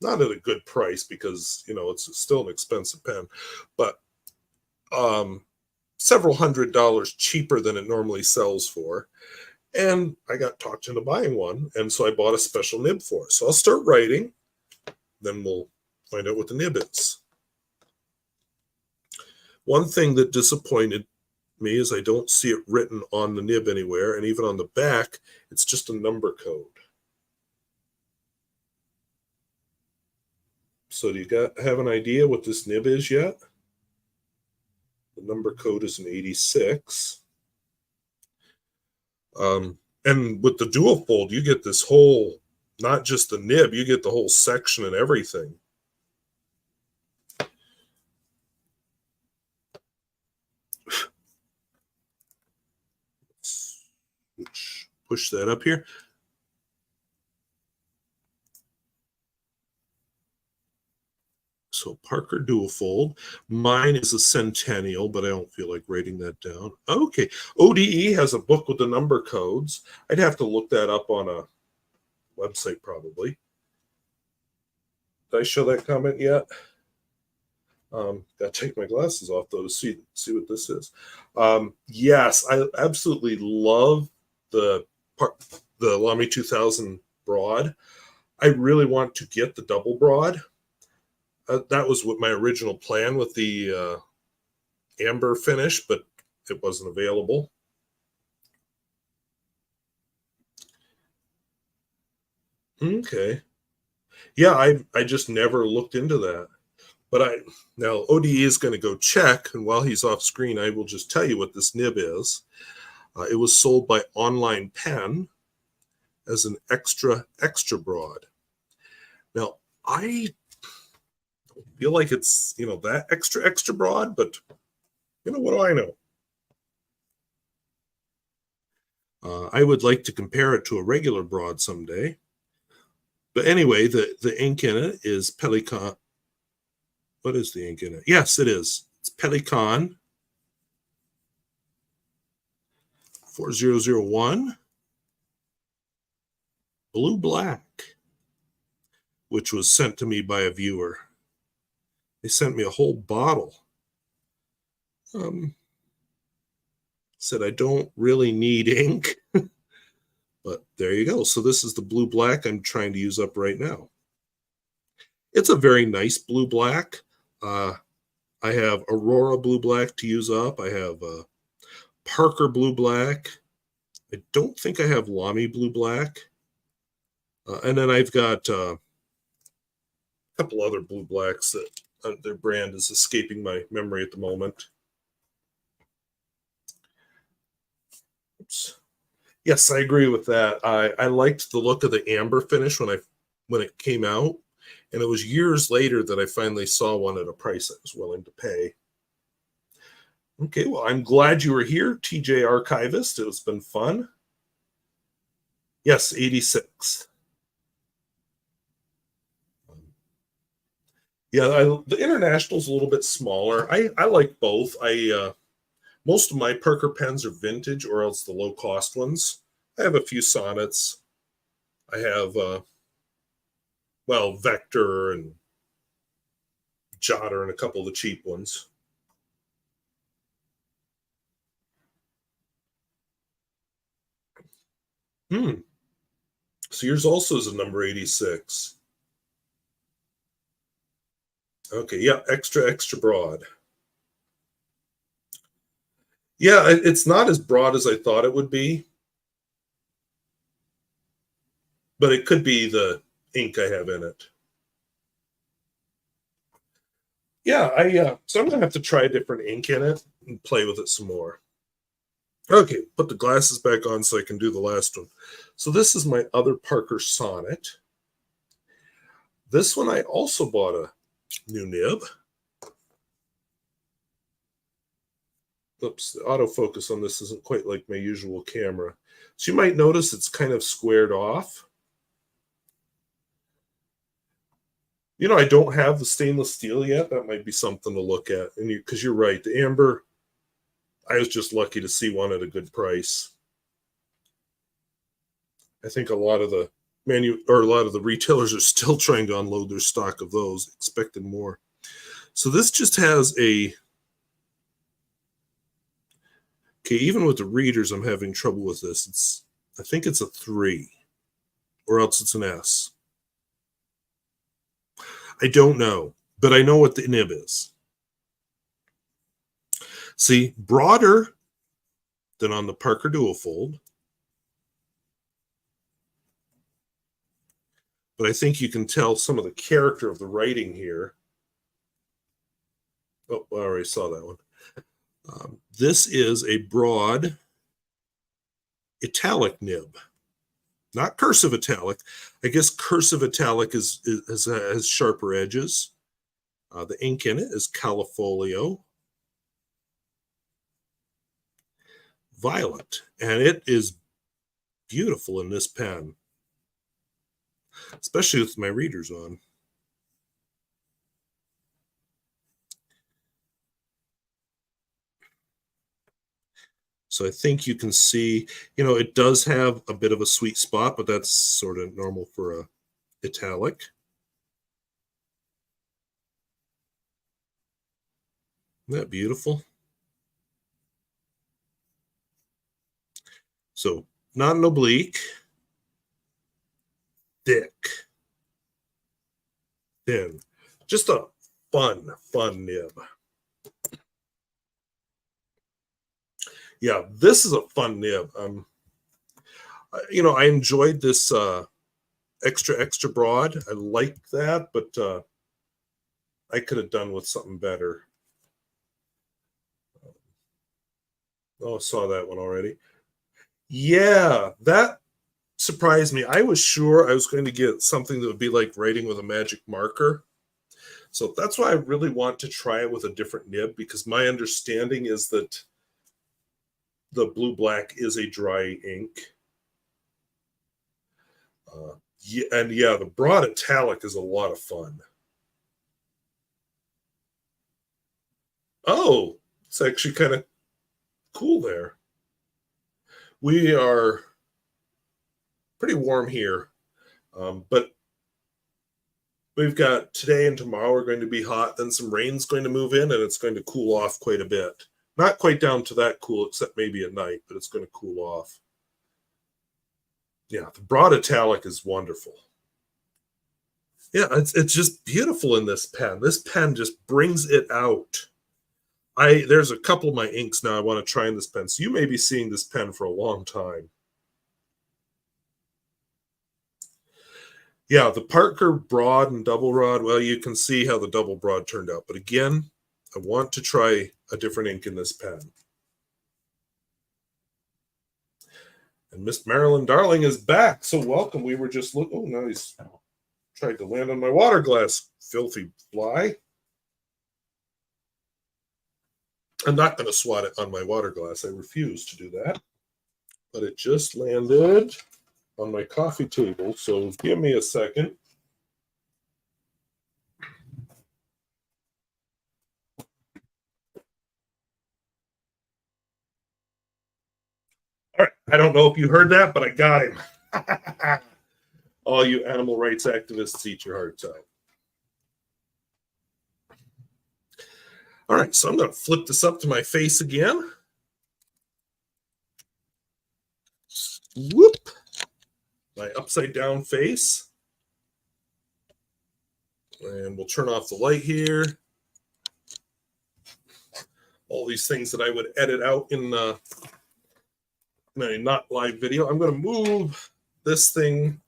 not at a good price because it's still an expensive pen, but several $100s cheaper than it normally sells for. And I got talked into buying one, and so I bought a special nib for it. So I'll start writing, then we'll find out what the nib is. One thing that disappointed me is I don't see it written on the nib anywhere, and even on the back, it's just a number code. So do you have an idea what this nib is yet? The number code is an 86. And with the dual fold, you get this whole Not just the nib, you get the whole section and everything. Push that up here. So Parker dual fold. Mine is a Centennial, but I don't feel like writing that down. Okay. ODE has a book with the number codes. I'd have to look that up on a website probably. Did I show that comment yet? Gotta take my glasses off though to see what this is. Yes, I absolutely love the Lamy 2000 broad. I really want to get the double broad. That was what my original plan with the amber finish, but it wasn't available. Okay. Yeah, I just never looked into that. But now ODE is going to go check, and while he's off screen, I will just tell you what this nib is. It was sold by Online Pen as an extra broad. Now, I feel like it's, that extra broad, but what do I know? I would like to compare it to a regular broad someday. But anyway, the ink in it is Pelican. What is the ink in it? Yes, it is. It's Pelican 4001 Blue Black, which was sent to me by a viewer. They sent me a whole bottle. Said I don't really need ink, but there you go. So this is the blue black I'm trying to use up right now. It's a very nice blue black. I have Aurora blue black to use up. I have Parker blue black. I don't think I have Lamy blue black. And then I've got a couple other blue blacks that their brand is escaping my memory at the moment. Oops. Yes, I agree with that. I liked the look of the amber finish when it came out, and it was years later that I finally saw one at a price I was willing to pay. Okay, well, I'm glad you were here, TJ Archivist. It's been fun. Yes, 86. Yeah, the International's a little bit smaller. I like both. Most of my Parker pens are vintage or else the low-cost ones. I have a few Sonnets. I have, Vector and Jotter and a couple of the cheap ones. So yours also is a number 86. Okay, yeah, extra broad. Yeah, it's not as broad as I thought it would be, but it could be the ink I have in it. Yeah, so I'm gonna have to try a different ink in it and play with it some more. Okay, put the glasses back on so I can do the last one. So this is my other Parker Sonnet. This one I also bought a new nib. Oops, the autofocus on this isn't quite like my usual camera. So you might notice it's kind of squared off. I don't have the stainless steel yet. That might be something to look at. And because you're right, the amber, I was just lucky to see one at a good price. I think a lot of the retailers are still trying to unload their stock of those, expecting more. So this just has okay, even with the readers, I'm having trouble with this. I think it's a 3, or else it's an S. I don't know, but I know what the nib is. See, broader than on the Parker Duofold. But I think you can tell some of the character of the writing here. Oh, I already saw that one. This is a broad italic nib. not cursive italic. I guess cursive italic has sharper edges. The ink in it is Califolio Violet, and it is beautiful in this pen, especially with my readers on. So I think you can see, it does have a bit of a sweet spot, but that's sort of normal for a italic. Isn't that beautiful? So not an oblique, thick, thin, just a fun nib. Yeah, this is a fun nib. I enjoyed this extra broad. I like that, but I could have done with something better. Oh, I saw that one already. Yeah, that surprised me. I was sure I was going to get something that would be like writing with a magic marker. So that's why I really want to try it with a different nib, because my understanding is that the blue black is a dry ink. Yeah, the broad italic is a lot of fun. Oh, it's actually kind of cool there. We are pretty warm here, but we've got today and tomorrow are going to be hot. Then some rain's going to move in, and it's going to cool off quite a bit. Not quite down to that cool, except maybe at night, but it's going to cool off. Yeah, the broad italic is wonderful. Yeah, it's just beautiful in this pen. This pen just brings it out. There's a couple of my inks now I want to try in this pen. So you may be seeing this pen for a long time. Yeah, the Parker broad and double rod, well, you can see how the double broad turned out. But again, I want to try a different ink in this pen. And Miss Marilyn Darling is back. So welcome. We were just looking. Oh, no, he's tried to land on my water glass. Filthy fly. I'm not going to swat it on my water glass. I refuse to do that. But it just landed on my coffee table. So give me a second. All right. I don't know if you heard that, but I got him. All you animal rights activists, eat your hearts out. All right, so I'm going to flip this up to my face again. Whoop. My upside down face. And we'll turn off the light here. All these things that I would edit out in a not live video. I'm going to move this thing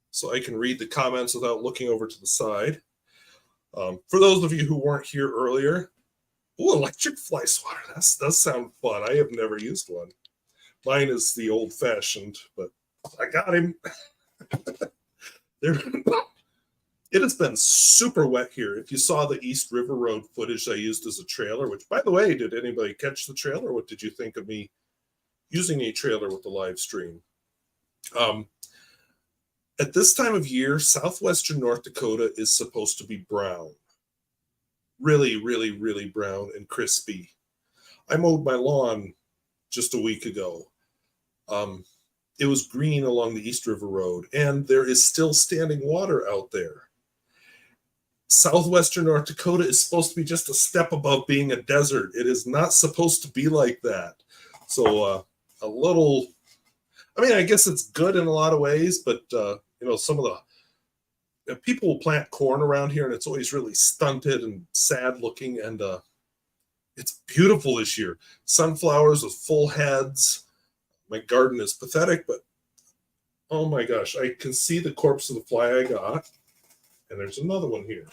so I can read the comments without looking over to the side. For those of you who weren't here earlier, electric fly swatter. That does sound fun. I have never used one. Mine is the old fashioned, but I got him. It has been super wet here. If you saw the East River Road footage I used as a trailer, which, by the way, did anybody catch the trailer? What did you think of me using a trailer with the live stream? At this time of year, southwestern North Dakota is supposed to be brown. Really, really, really brown and crispy. I mowed my lawn just a week ago. It was green along the East River Road, and there is still standing water out there. Southwestern North Dakota is supposed to be just a step above being a desert. It is not supposed to be like that. So a little, I guess it's good in a lot of ways, but some of the people will plant corn around here, and it's always really stunted and sad looking, and it's beautiful this year. Sunflowers with full heads. My garden is pathetic, but oh my gosh, I can see the corpse of the fly I got. And there's another one here.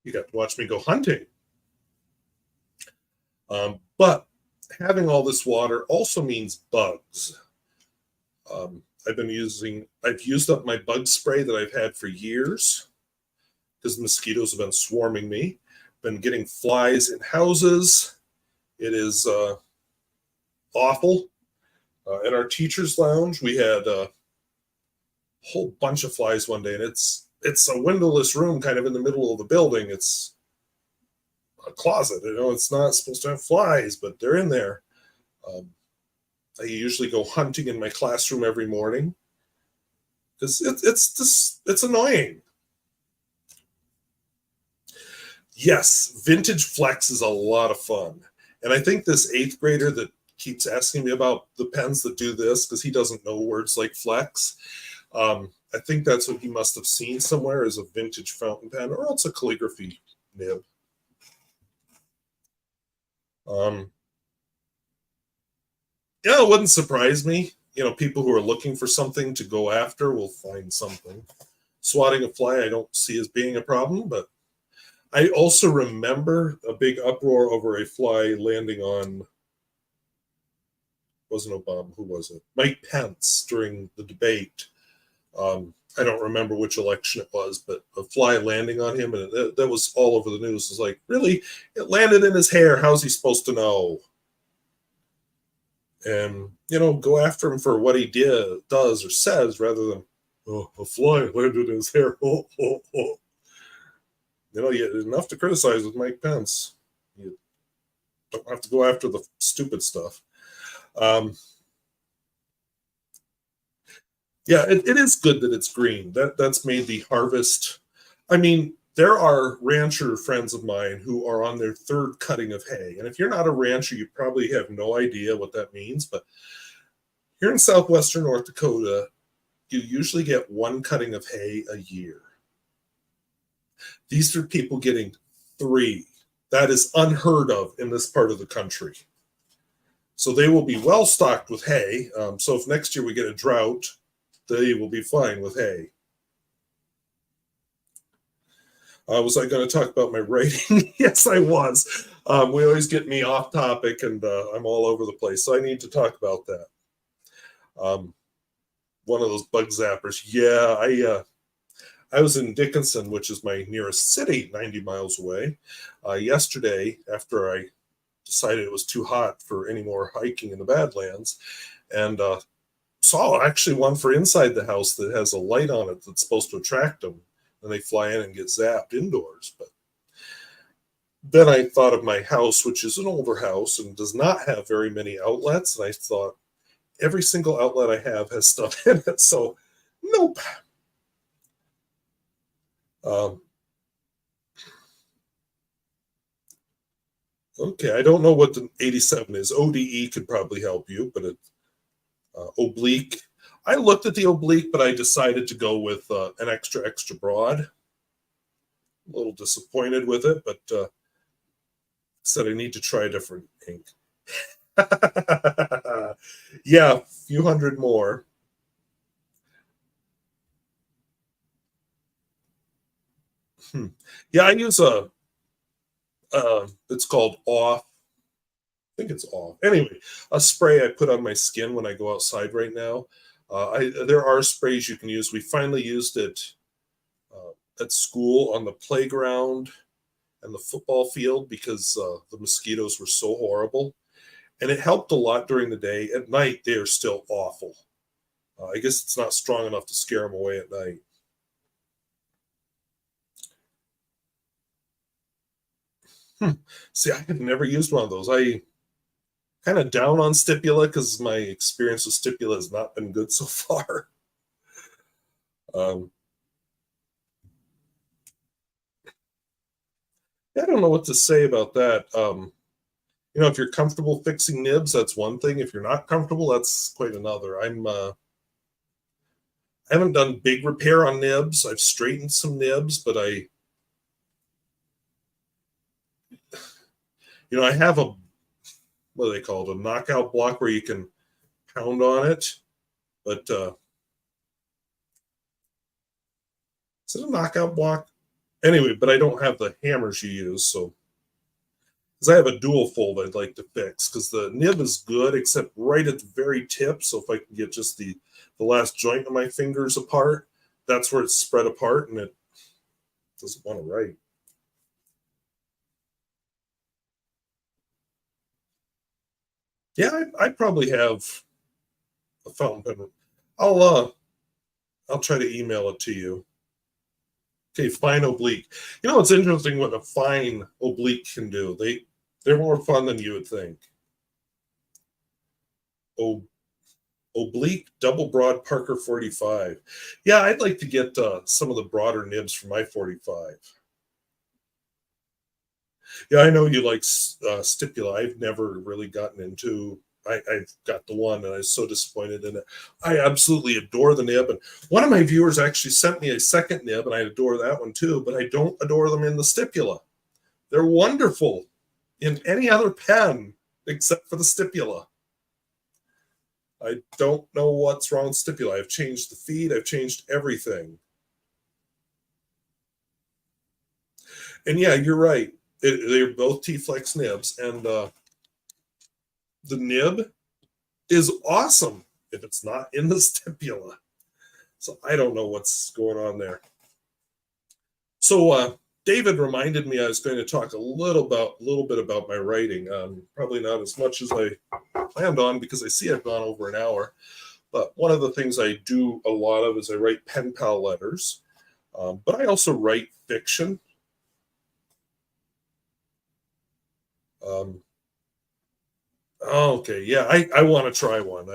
You got to watch me go hunting. But having all this water also means bugs. I've used up my bug spray that I've had for years because mosquitoes have been swarming me. Been getting flies in houses. It is awful. In our teachers' lounge, we had a whole bunch of flies one day, and it's a windowless room, kind of in the middle of the building. It's a closet. It's not supposed to have flies, but they're in there. Um, I usually go hunting in my classroom every morning because it's annoying. Yes, vintage flex is a lot of fun. And I think this eighth grader that keeps asking me about the pens that do this, because he doesn't know words like flex, I think that's what he must have seen somewhere, is a vintage fountain pen, or else a calligraphy nib. Yeah, it wouldn't surprise me. People who are looking for something to go after will find something. Swatting a fly, I don't see as being a problem, but I also remember a big uproar over a fly landing on, wasn't Obama, who was it? Mike Pence during the debate. I don't remember which election it was, but a fly landing on him, and that was all over the news. It's like, really? It landed in his hair. How's he supposed to know? And, go after him for what he does or says, rather than, oh, a fly landed in his hair. Oh, oh, oh. Enough to criticize with Mike Pence. You don't have to go after the stupid stuff. Yeah, it is good that it's green. That's made the harvest. I mean, there are rancher friends of mine who are on their third cutting of hay. And if you're not a rancher, you probably have no idea what that means. But here in southwestern North Dakota, you usually get one cutting of hay a year. These are people getting 3. That is unheard of in this part of the country. So they will be well stocked with hay. So if next year we get a drought, they will be fine with hay. Was I going to talk about my writing? Yes, I was. We always get me off topic, and I'm all over the place. So I need to talk about that. One of those bug zappers. Yeah, I was in Dickinson, which is my nearest city, 90 miles away, yesterday after I decided it was too hot for any more hiking in the Badlands, and saw actually one for inside the house that has a light on it that's supposed to attract them, and they fly in and get zapped indoors. But then I thought of my house, which is an older house and does not have very many outlets, and I thought every single outlet I have has stuff in it, so nope. Okay, I don't know what the 87 is. ODE could probably help you, but oblique. I looked at the oblique, but I decided to go with an extra broad. A little disappointed with it, but said I need to try a different ink. Yeah, a few hundred more. Yeah, I use it's called Off. I think it's Off. Anyway, a spray I put on my skin when I go outside right now. There are sprays you can use. We finally used it at school on the playground and the football field because the mosquitoes were so horrible. And it helped a lot during the day. At night, they are still awful. I guess it's not strong enough to scare them away at night. See, I had never used one of those. I kind of down on stipula because my experience with stipula has not been good so far. I don't know what to say about that. If you're comfortable fixing nibs, that's one thing. If you're not comfortable, that's quite another. I haven't done big repair on nibs. I've straightened some nibs, but I have what are they called? A knockout block where you can pound on it. But is it a knockout block? Anyway, but I don't have the hammers you use, so because I have a dual fold I'd like to fix, because the nib is good except right at the very tip. So if I can get just the last joint of my fingers apart, that's where it's spread apart and it doesn't want to write. Yeah, I probably have a fountain pen. I'll try to email it to you. Okay, fine oblique. You know, it's interesting what a fine oblique can do. They're more fun than you would think. Oh, oblique double broad Parker 45. Yeah, I'd like to get some of the broader nibs for my 45. Yeah, I know you like stipula. I've never really gotten into. I've got the one, and I was so disappointed in it. I absolutely adore the nib, and one of my viewers actually sent me a second nib, and I adore that one too. But I don't adore them in the stipula. They're wonderful in any other pen except for the stipula. I don't know what's wrong with stipula. I've changed the feed. I've changed everything. And yeah, you're right. They're both T-Flex nibs, and the nib is awesome if it's not in the stipula. So I don't know what's going on there. So David reminded me I was going to talk a little bit about my writing. Probably not as much as I planned on, because I see I've gone over an hour. But one of the things I do a lot of is I write pen pal letters, but I also write fiction. Okay, yeah, I want to try one.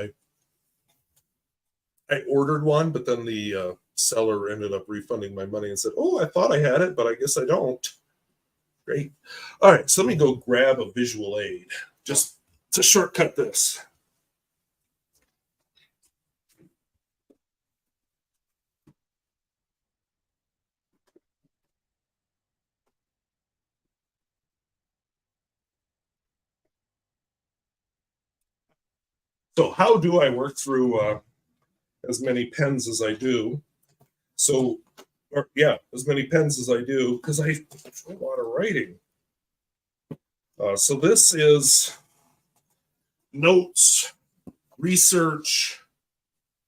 I ordered one, but then the seller ended up refunding my money and said, "Oh, I thought I had it, but I guess I don't." Great. All right, so let me go grab a visual aid just to shortcut this. So how do I work through as many pens as I do? So, or yeah, as many pens as I do, because I do a lot of writing. So this is notes, research,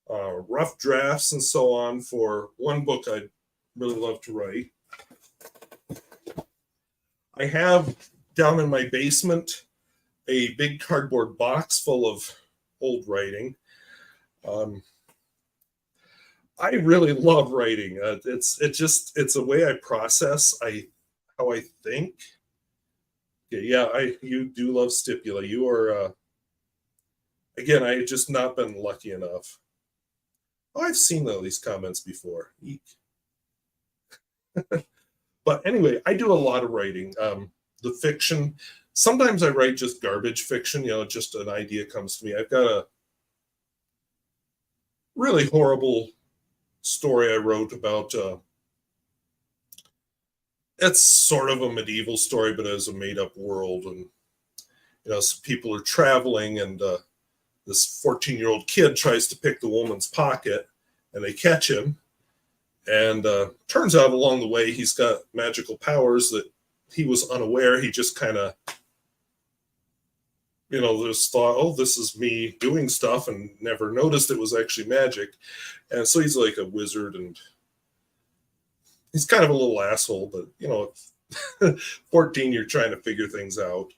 rough drafts, and so on for one book I'd really love to write. I have down in my basement a big cardboard box full of old writing. I really love writing. It's a way I process how I think. Yeah, you do love stipula. You are again. I just not been lucky enough. Oh, I've seen all these comments before. Eek. But anyway, I do a lot of writing. The fiction. Sometimes I write just garbage fiction. You know, just an idea comes to me. I've got a really horrible story I wrote about. It's sort of a medieval story, but as a made-up world, and you know, some people are traveling, and this 14-year-old kid tries to pick the woman's pocket, and they catch him. And turns out along the way he's got magical powers that he was unaware. He just kind of, you know, just thought, oh, this is me doing stuff, and never noticed it was actually magic. And so he's like a wizard, and he's kind of a little asshole, but you know, 14, you're trying to figure things out,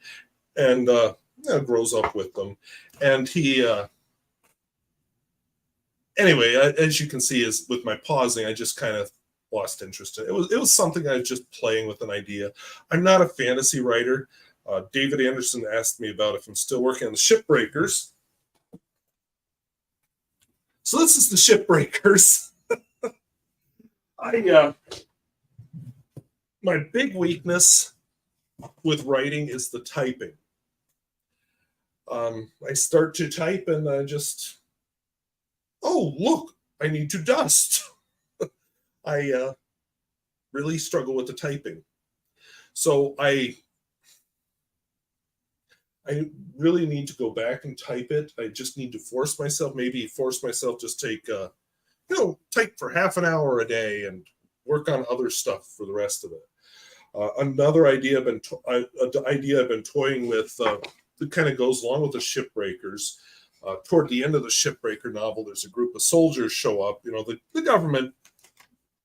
and you know, grows up with them. And he, anyway, as you can see, is with my pausing, I just kind of lost interest in it. It was something I was just playing with an idea. I'm not a fantasy writer. David Anderson asked me about if I'm still working on the Shipbreakers. So this is the Shipbreakers. My big weakness with writing is the typing. I start to type and I just, oh, look, I need to dust. I really struggle with the typing. So I really need to go back and type it. I just need to force myself, just take, you know, type for half an hour a day and work on other stuff for the rest of it. Another idea I've been toying with that kind of goes along with the shipbreakers. Toward the end of the shipbreaker novel, there's a group of soldiers show up. You know, the government,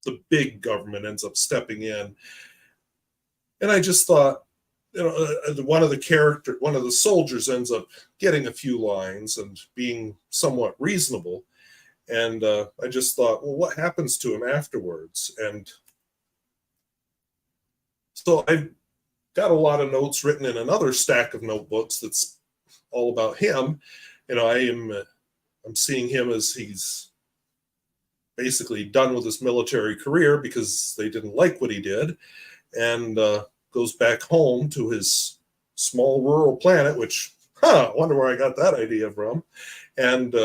the big government, ends up stepping in, and I just thought, you know, one of the soldiers ends up getting a few lines and being somewhat reasonable, and I just thought, well, what happens to him afterwards? And so I've got a lot of notes written in another stack of notebooks that's all about him. You know, I'm seeing him as he's basically done with his military career because they didn't like what he did, and goes back home to his small rural planet, which, I wonder where I got that idea from, and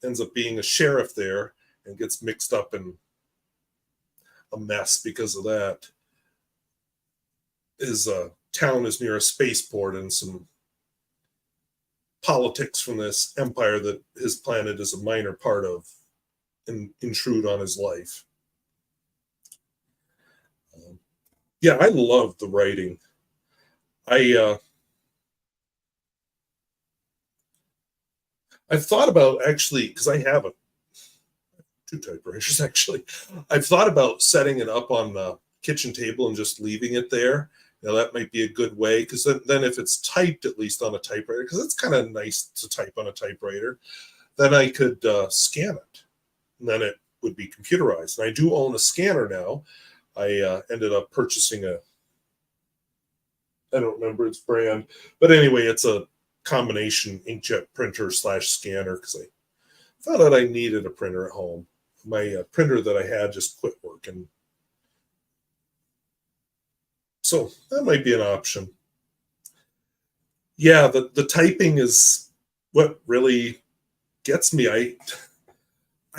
ends up being a sheriff there and gets mixed up in a mess because of that. His town is near a spaceport, and some politics from this empire that his planet is a minor part of intrude on his life. Yeah, I love the writing. I've thought about, actually, because I have two typewriters actually. I've thought about setting it up on the kitchen table and just leaving it there. You know, that might be a good way, because then if it's typed at least on a typewriter, because it's kind of nice to type on a typewriter, then I could scan it, and then it would be computerized. And I do own a scanner now. I ended up purchasing I don't remember its brand, but anyway, it's a combination inkjet printer / scanner, because I found out I needed a printer at home. My printer that I had just quit working. So that might be an option. Yeah, the typing is what really gets me. I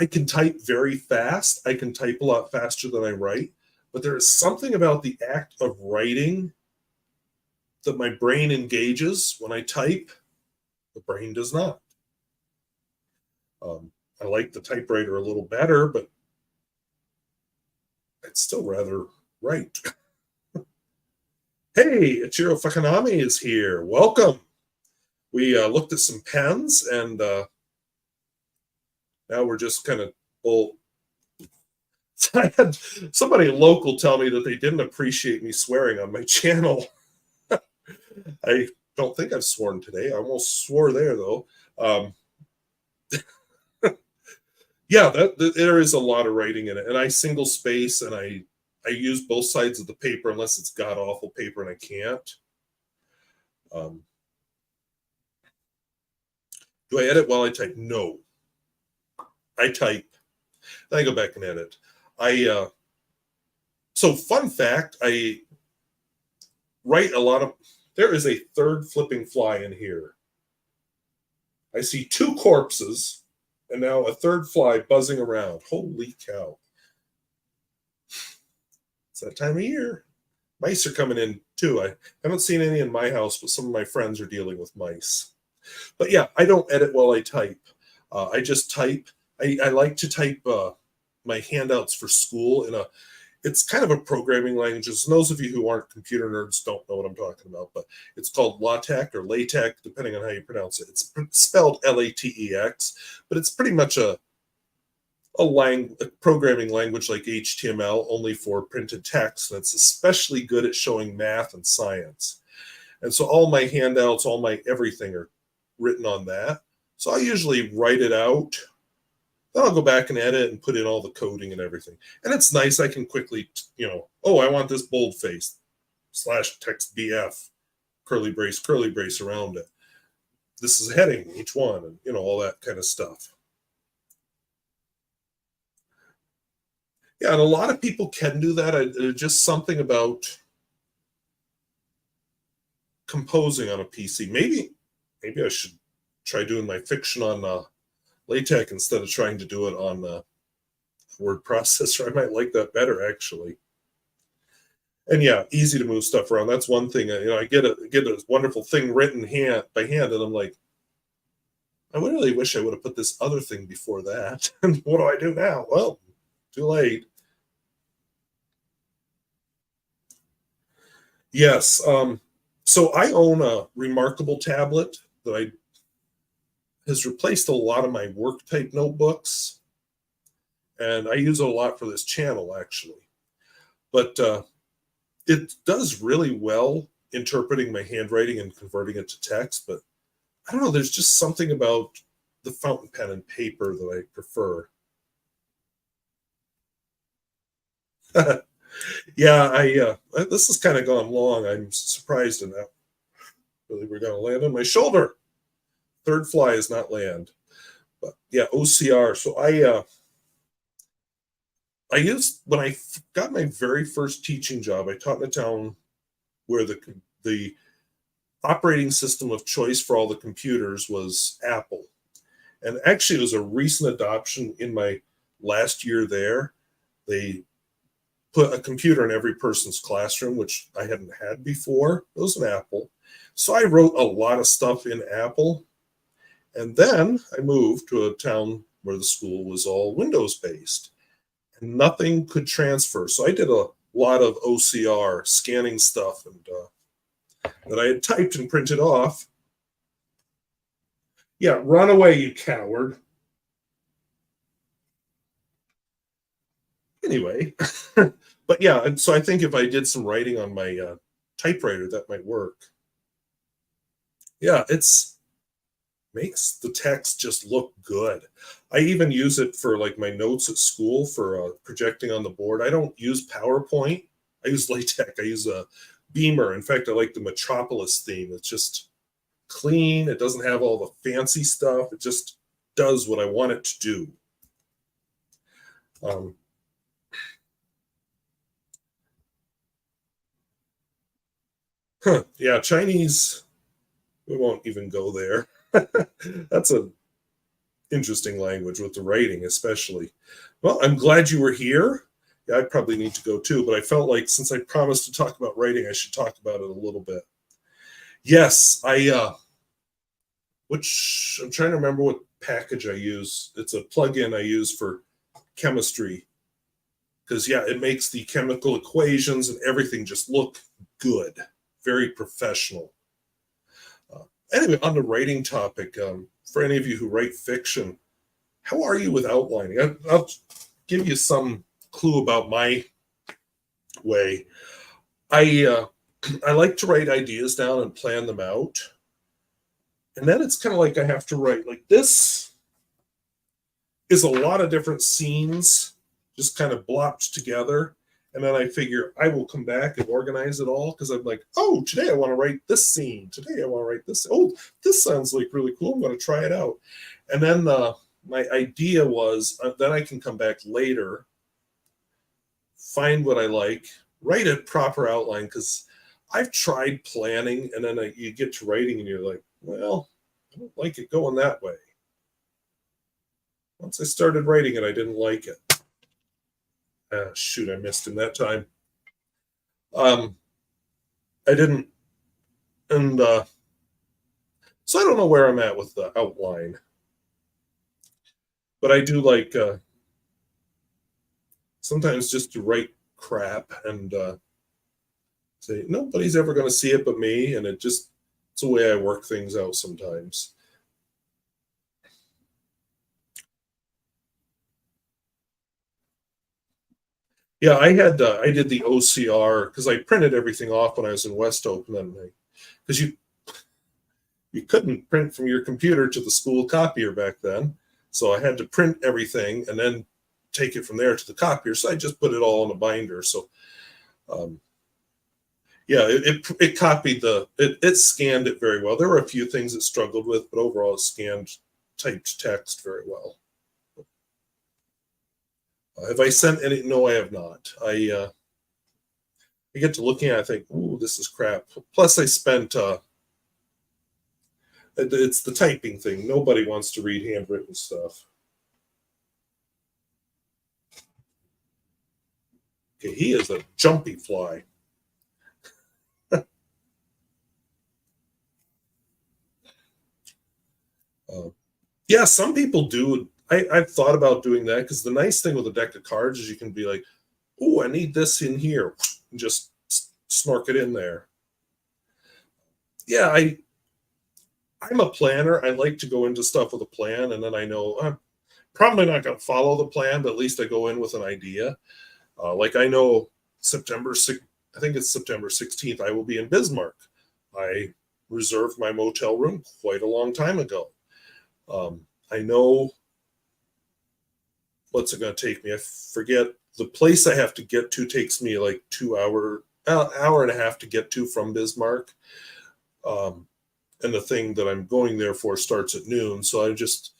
can type very fast. I can type a lot faster than I write, but there is something about the act of writing that my brain engages when I type. The brain does not. I like the typewriter a little better, but I'd still rather write. Hey, Ichiro Fakanami is here. Welcome. We looked at some pens, and now we're just kind of, well, I had somebody local tell me that they didn't appreciate me swearing on my channel. I don't think I've sworn today. I almost swore there, though. Yeah, there is a lot of writing in it, and I single space, and I use both sides of the paper unless it's god awful paper and I can't. Do I edit while I type? No. I type, then I go back and edit. So fun fact, I write a lot of, there is a third flipping fly in here. I see two corpses and now a third fly buzzing around. Holy cow. It's that time of year. Mice are coming in too. I haven't seen any in my house, but some of my friends are dealing with mice. But yeah, I don't edit while I type. I just type. I like to type my handouts for school in it's kind of a programming language. And those of you who aren't computer nerds don't know what I'm talking about, but it's called LaTeX or LaTeX, depending on how you pronounce it. It's spelled LATEX, but it's pretty much a programming language like HTML, only for printed text. And it's especially good at showing math and science. And so all my handouts, all my everything are written on that. So I usually write it out. Then I'll go back and edit and put in all the coding and everything. And it's nice. I can quickly, oh, I want this boldface / text BF, curly brace around it. This is a heading, each one, and all that kind of stuff. Yeah, and a lot of people can do that. There's just something about composing on a PC. Maybe I should try doing my fiction on LaTeX instead of trying to do it on the word processor. I might like that better, actually. And yeah, easy to move stuff around. That's one thing. I get a wonderful thing written by hand, and I'm like, I really wish I would have put this other thing before that. And what do I do now? Well, too late. Yes. So I own a remarkable tablet that I has replaced a lot of my work type notebooks, and I use it a lot for this channel actually. But it does really well interpreting my handwriting and converting it to text. But I don't know. There's just something about the fountain pen and paper that I prefer. Yeah, this has kind of gone long. I'm surprised in that. Really, we're going to land on my shoulder. Third fly is not land. But yeah, OCR. So I used when I got my very first teaching job. I taught in a town where the operating system of choice for all the computers was Apple, and actually it was a recent adoption in my last year there. They put a computer in every person's classroom, which I hadn't had before. It was an Apple, so I wrote a lot of stuff in Apple, and then I moved to a town where the school was all Windows based and nothing could transfer. So I did a lot of OCR scanning stuff and that I had typed and printed off. Yeah, run away, you coward. Anyway, but yeah, and so I think if I did some writing on my typewriter, that might work. Yeah, it's makes the text just look good. I even use it for like my notes at school for projecting on the board. I don't use PowerPoint. I use LaTeX. I use a Beamer. In fact, I like the Metropolis theme. It's just clean. It doesn't have all the fancy stuff. It just does what I want it to do. Um, yeah, Chinese. We won't even go there. That's a interesting language with the writing, especially. Well, I'm glad you were here. Yeah, I probably need to go too, but I felt like since I promised to talk about writing, I should talk about it a little bit. Yes, which I'm trying to remember what package I use. It's a plugin I use for chemistry because yeah, it makes the chemical equations and everything just look good, very professional. Anyway, on the writing topic, for any of you who write fiction, how are you with outlining? I'll give you some clue about my way. I I like to write ideas down and plan them out, and then it's kind of like I have to write like this is a lot of different scenes just kind of blocked together. And then I figure I will come back and organize it all because I'm like, oh, today I want to write this scene. Today I want to write this. Oh, this sounds like really cool. I'm going to try it out. And then my idea was then I can come back later, find what I like, write a proper outline because I've tried planning and then you get to writing and you're like, well, I don't like it going that way. Once I started writing it, I didn't like it. Shoot, I missed him that time. I didn't, and so I don't know where I'm at with the outline, but I do like sometimes just to write crap and say nobody's ever going to see it but me, and it's the way I work things out sometimes. Yeah, I did the OCR because I printed everything off when I was in West Oak, and then because you couldn't print from your computer to the school copier back then, so I had to print everything and then take it from there to the copier. So I just put it all in a binder. So um, yeah, it copied it scanned it very well. There were a few things it struggled with, but overall it scanned typed text very well. Have I sent any? No, I have not. I get to looking at it, I think, ooh, this is crap. Plus, I spent it's the typing thing. Nobody wants to read handwritten stuff. Okay, he is a jumpy fly. Yeah, some people do. I've thought about doing that because the nice thing with a deck of cards is you can be like, oh, I need this in here, and just snork it in there. Yeah, I'm a planner. I like to go into stuff with a plan, and then I know I'm probably not going to follow the plan, but at least I go in with an idea. Like I know September 6th, I think it's September 16th, I will be in Bismarck. I reserved my motel room quite a long time ago. I know what's it going to take me. I forget the place I have to get to takes me like 2 hour, hour and a half to get to from Bismarck. And the thing that I'm going there for starts at noon. So I just,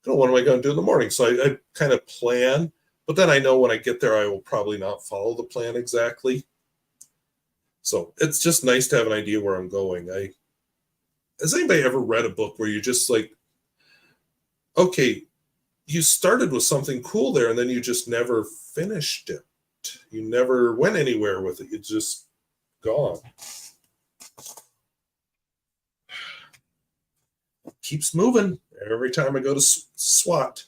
what am I going to do in the morning? So I kind of plan, but then I know when I get there, I will probably not follow the plan exactly. So it's just nice to have an idea where I'm going. Has anybody ever read a book where you're just like, okay, you started with something cool there and then you just never finished it. You never went anywhere with it. It's just gone. Keeps moving every time I go to SWAT.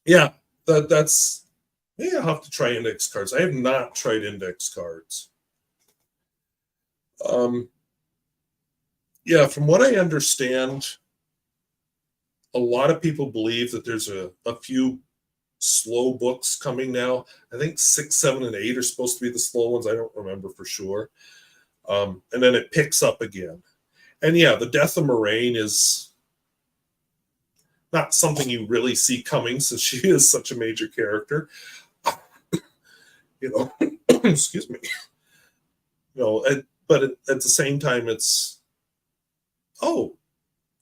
Yeah, that's, yeah, I'll have to try index cards. I have not tried index cards. Yeah, from what I understand, a lot of people believe that there's a few slow books coming now. I think 6, 7, and 8 are supposed to be the slow ones. I don't remember for sure. And then it picks up again. And yeah, the death of Moraine is not something you really see coming since she is such a major character. Excuse me. But at the same time, it's,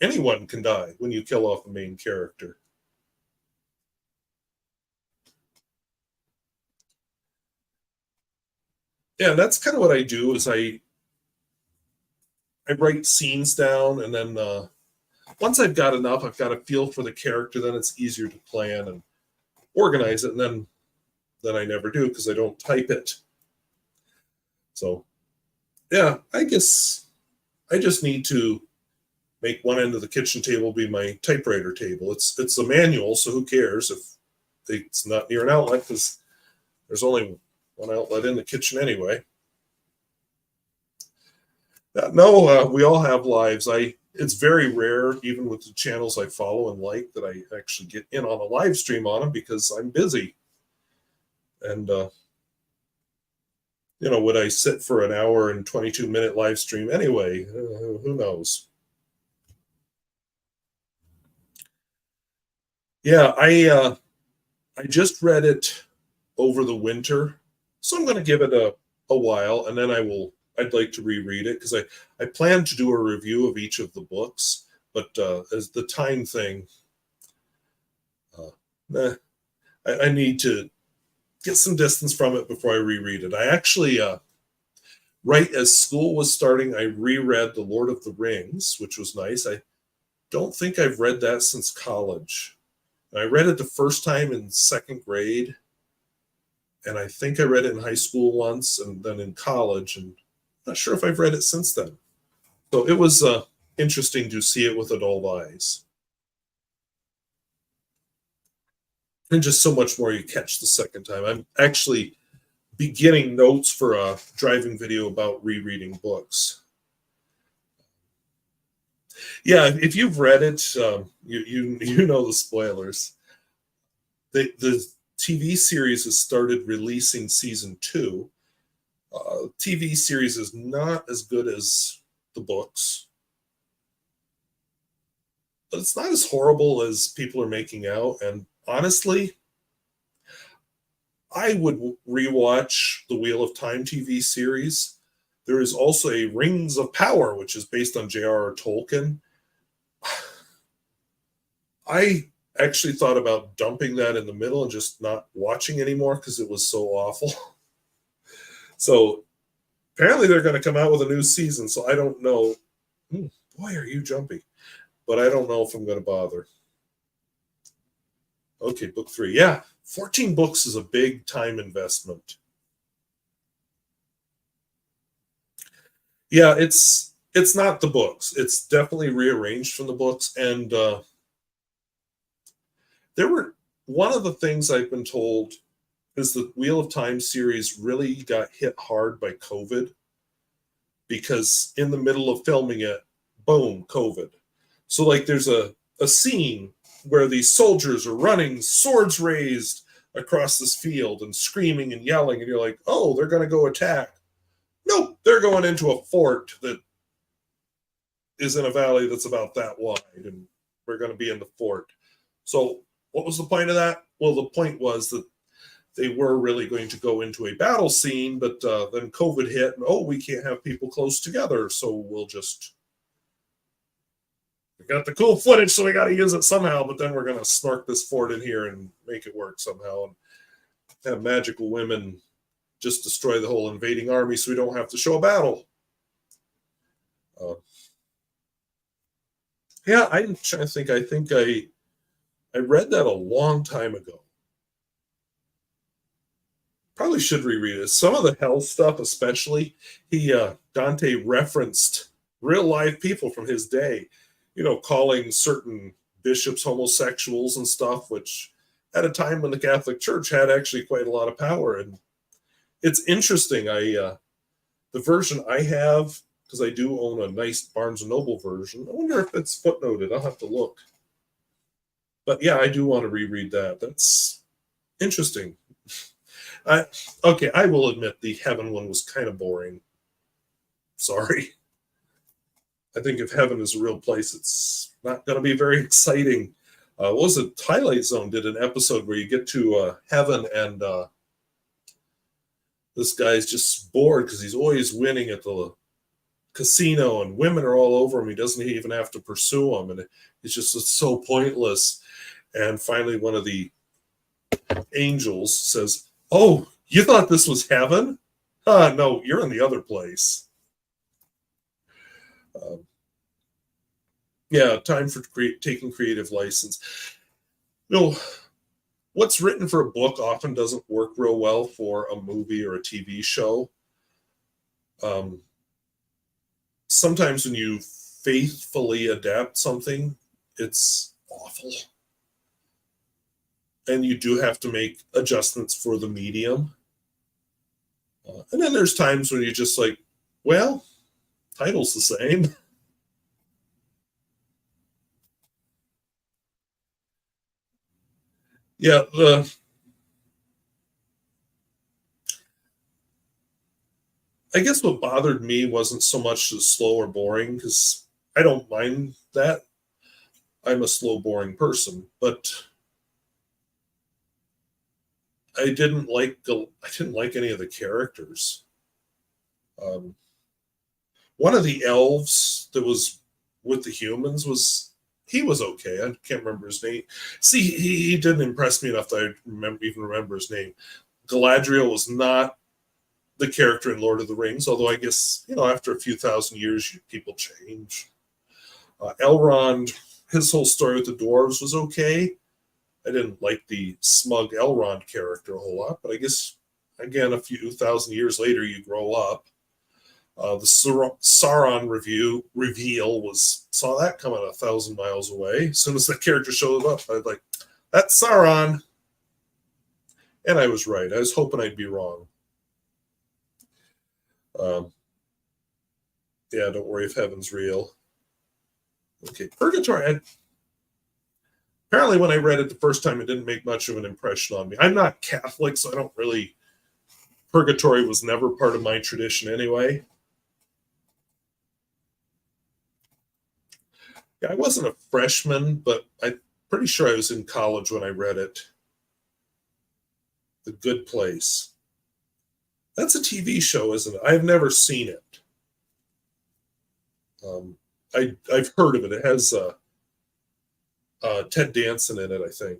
anyone can die when you kill off a main character. Yeah, that's kind of what I do is I write scenes down, and then once I've got enough, I've got a feel for the character, then it's easier to plan and organize it, and then I never do because I don't type it. So, yeah, I guess I just need to make one end of the kitchen table be my typewriter table. It's a manual, so who cares if it's not near an outlet because there's only one outlet in the kitchen anyway. No, we all have lives. It's very rare, even with the channels I follow and like, that I actually get in on a live stream on them because I'm busy. And would I sit for an hour and 22-minute live stream anyway? Who knows? Yeah, I just read it over the winter, so I'm going to give it a while, and then I'd like to reread it because I plan to do a review of each of the books, but as the time thing, I need to get some distance from it before I reread it. I actually, right as school was starting, I reread The Lord of the Rings, which was nice. I don't think I've read that since college. I read it the first time in second grade, and I think I read it in high school once and then in college, and I'm not sure if I've read it since then. So it was interesting to see it with adult eyes. And just so much more you catch the second time. I'm actually beginning notes for a driving video about rereading books. Yeah, if you've read it, you know the spoilers. The TV series has started releasing season 2. TV series is not as good as the books, but it's not as horrible as people are making out. And honestly, I would rewatch the Wheel of Time TV series. There is also a Rings of Power, which is based on J.R.R. Tolkien. I actually thought about dumping that in the middle and just not watching anymore because it was so awful. So apparently they're going to come out with a new season, so I don't know. Boy, are you jumpy. But I don't know if I'm going to bother. Okay, book 3. Yeah, 14 books is a big time investment. Yeah, it's not the books. It's definitely rearranged from the books. And one of the things I've been told, is the Wheel of Time series really got hit hard by COVID, because in the middle of filming it, boom, COVID. So like there's a scene where these soldiers are running, swords raised across this field and screaming and yelling, and you're like, oh, they're going to go attack. Nope, they're going into a fort that is in a valley that's about that wide, and we're going to be in the fort. So what was the point of that? Well, the point was that they were really going to go into a battle scene, but then COVID hit, and oh, we can't have people close together, so we got the cool footage, so we got to use it somehow, but then we're going to snork this fort in here and make it work somehow, and have magical women just destroy the whole invading army so we don't have to show a battle. Yeah, I'm trying to think. I think I read that a long time ago. Probably should reread it. Some of the hell stuff, especially, Dante referenced real life people from his day, calling certain bishops homosexuals and stuff, which at a time when the Catholic Church had actually quite a lot of power. And it's interesting. The version I have, because I do own a nice Barnes and Noble version. I wonder if it's footnoted. I'll have to look. But yeah, I do want to reread that. That's interesting. Okay, I will admit the heaven one was kind of boring. Sorry. I think if heaven is a real place, it's not going to be very exciting. What was it? Twilight Zone did an episode where you get to heaven, and this guy's just bored because he's always winning at the casino, and women are all over him. He doesn't even have to pursue them, and it's so pointless. And finally, one of the angels says, "Oh, you thought this was heaven? No, you're in the other place." Yeah, time for taking creative license. What's written for a book often doesn't work real well for a movie or a TV show. Sometimes when you faithfully adapt something, it's awful. And you do have to make adjustments for the medium. And then there's times when you're just like, well, title's the same. Yeah, I guess what bothered me wasn't so much the slow or boring, because I don't mind that. I'm a slow, boring person, but I didn't like any of the characters. Um, One of the elves that was with the humans he was okay. I can't remember his name. See, he didn't impress me enough that I even remember his name. Galadriel was not the character in Lord of the Rings, although I guess after a few thousand years, people change. Elrond, his whole story with the dwarves was okay. I didn't like the smug Elrond character a whole lot, but I guess again a few thousand years later you grow up. The Sauron reveal saw that coming 1,000 miles away. As soon as that character showed up, I was like, "That's Sauron," and I was right. I was hoping I'd be wrong. Yeah, don't worry if heaven's real. Okay, Purgatory. Apparently, when I read it the first time, it didn't make much of an impression on me. I'm not Catholic, so I don't really. Purgatory was never part of my tradition anyway. Yeah, I wasn't a freshman, but I'm pretty sure I was in college when I read it. The Good Place. That's a TV show, isn't it? I've never seen it. I've heard of it. It has Ted Danson in it, I think.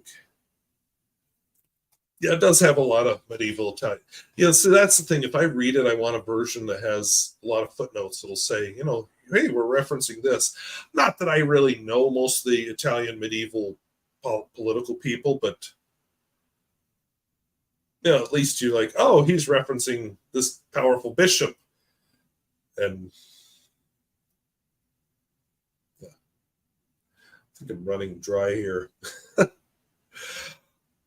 Yeah, it does have a lot of medieval Italian. Yeah, so that's the thing. If I read it, I want a version that has a lot of footnotes. It'll say, hey, we're referencing this. Not that I really know most of the Italian medieval political people, but at least you're like, oh, he's referencing this powerful bishop. And yeah, I think I'm running dry here.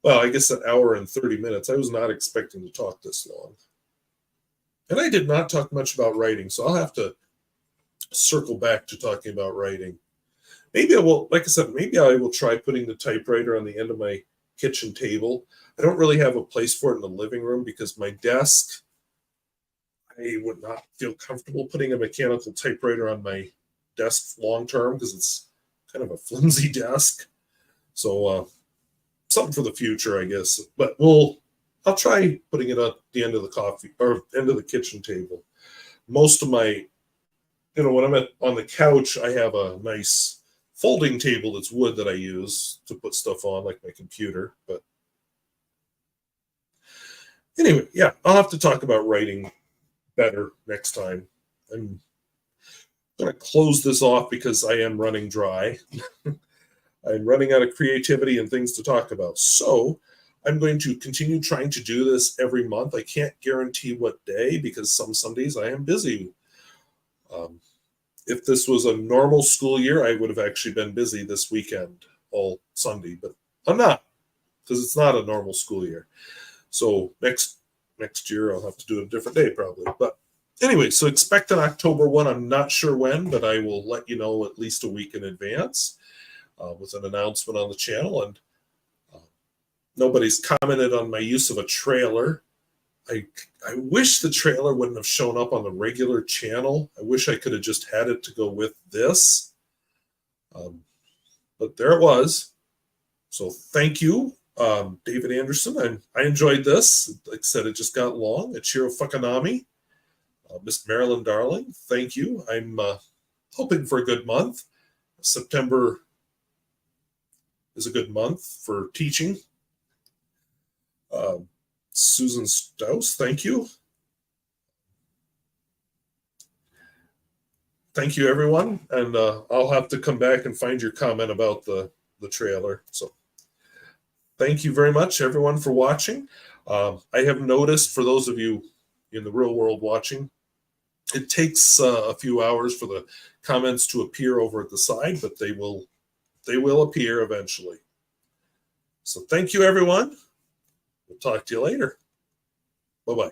Well, I guess an hour and 30 minutes. I was not expecting to talk this long. And I did not talk much about writing, so I'll have to circle back to talking about writing. Maybe I will, like I said, maybe I will try putting the typewriter on the end of my kitchen table. I don't really have a place for it in the living room because my desk, I would not feel comfortable putting a mechanical typewriter on my desk long term because it's kind of a flimsy desk. So something for the future, I guess. But I'll try putting it at the end of the coffee or end of the kitchen table. Most of my, when I'm on the couch, I have a nice folding table that's wood that I use to put stuff on, like my computer. But anyway, yeah, I'll have to talk about writing better next time. I'm going to close this off because I am running dry. I'm running out of creativity and things to talk about. So I'm going to continue trying to do this every month. I can't guarantee what day because some Sundays I am busy. If this was a normal school year, I would have actually been busy this weekend all Sunday, but I'm not because it's not a normal school year. So next year I'll have to do it a different day probably. But anyway, so expect an October one. I'm not sure when, but I will let you know at least a week in advance with an announcement on the channel. And nobody's commented on my use of a trailer. I wish the trailer wouldn't have shown up on the regular channel. I wish I could have just had it to go with this. But there it was. So thank you, David Anderson. I enjoyed this. Like I said, it just got long. Ichiro Fukanami, Miss Marilyn Darling, thank you. I'm hoping for a good month. September is a good month for teaching. Susan Strauss, thank you. Thank you, everyone. And I'll have to come back and find your comment about the trailer. So thank you very much, everyone, for watching. I have noticed, for those of you in the real world watching, it takes a few hours for the comments to appear over at the side, but they will appear eventually. So thank you, everyone. We'll talk to you later. Bye-bye.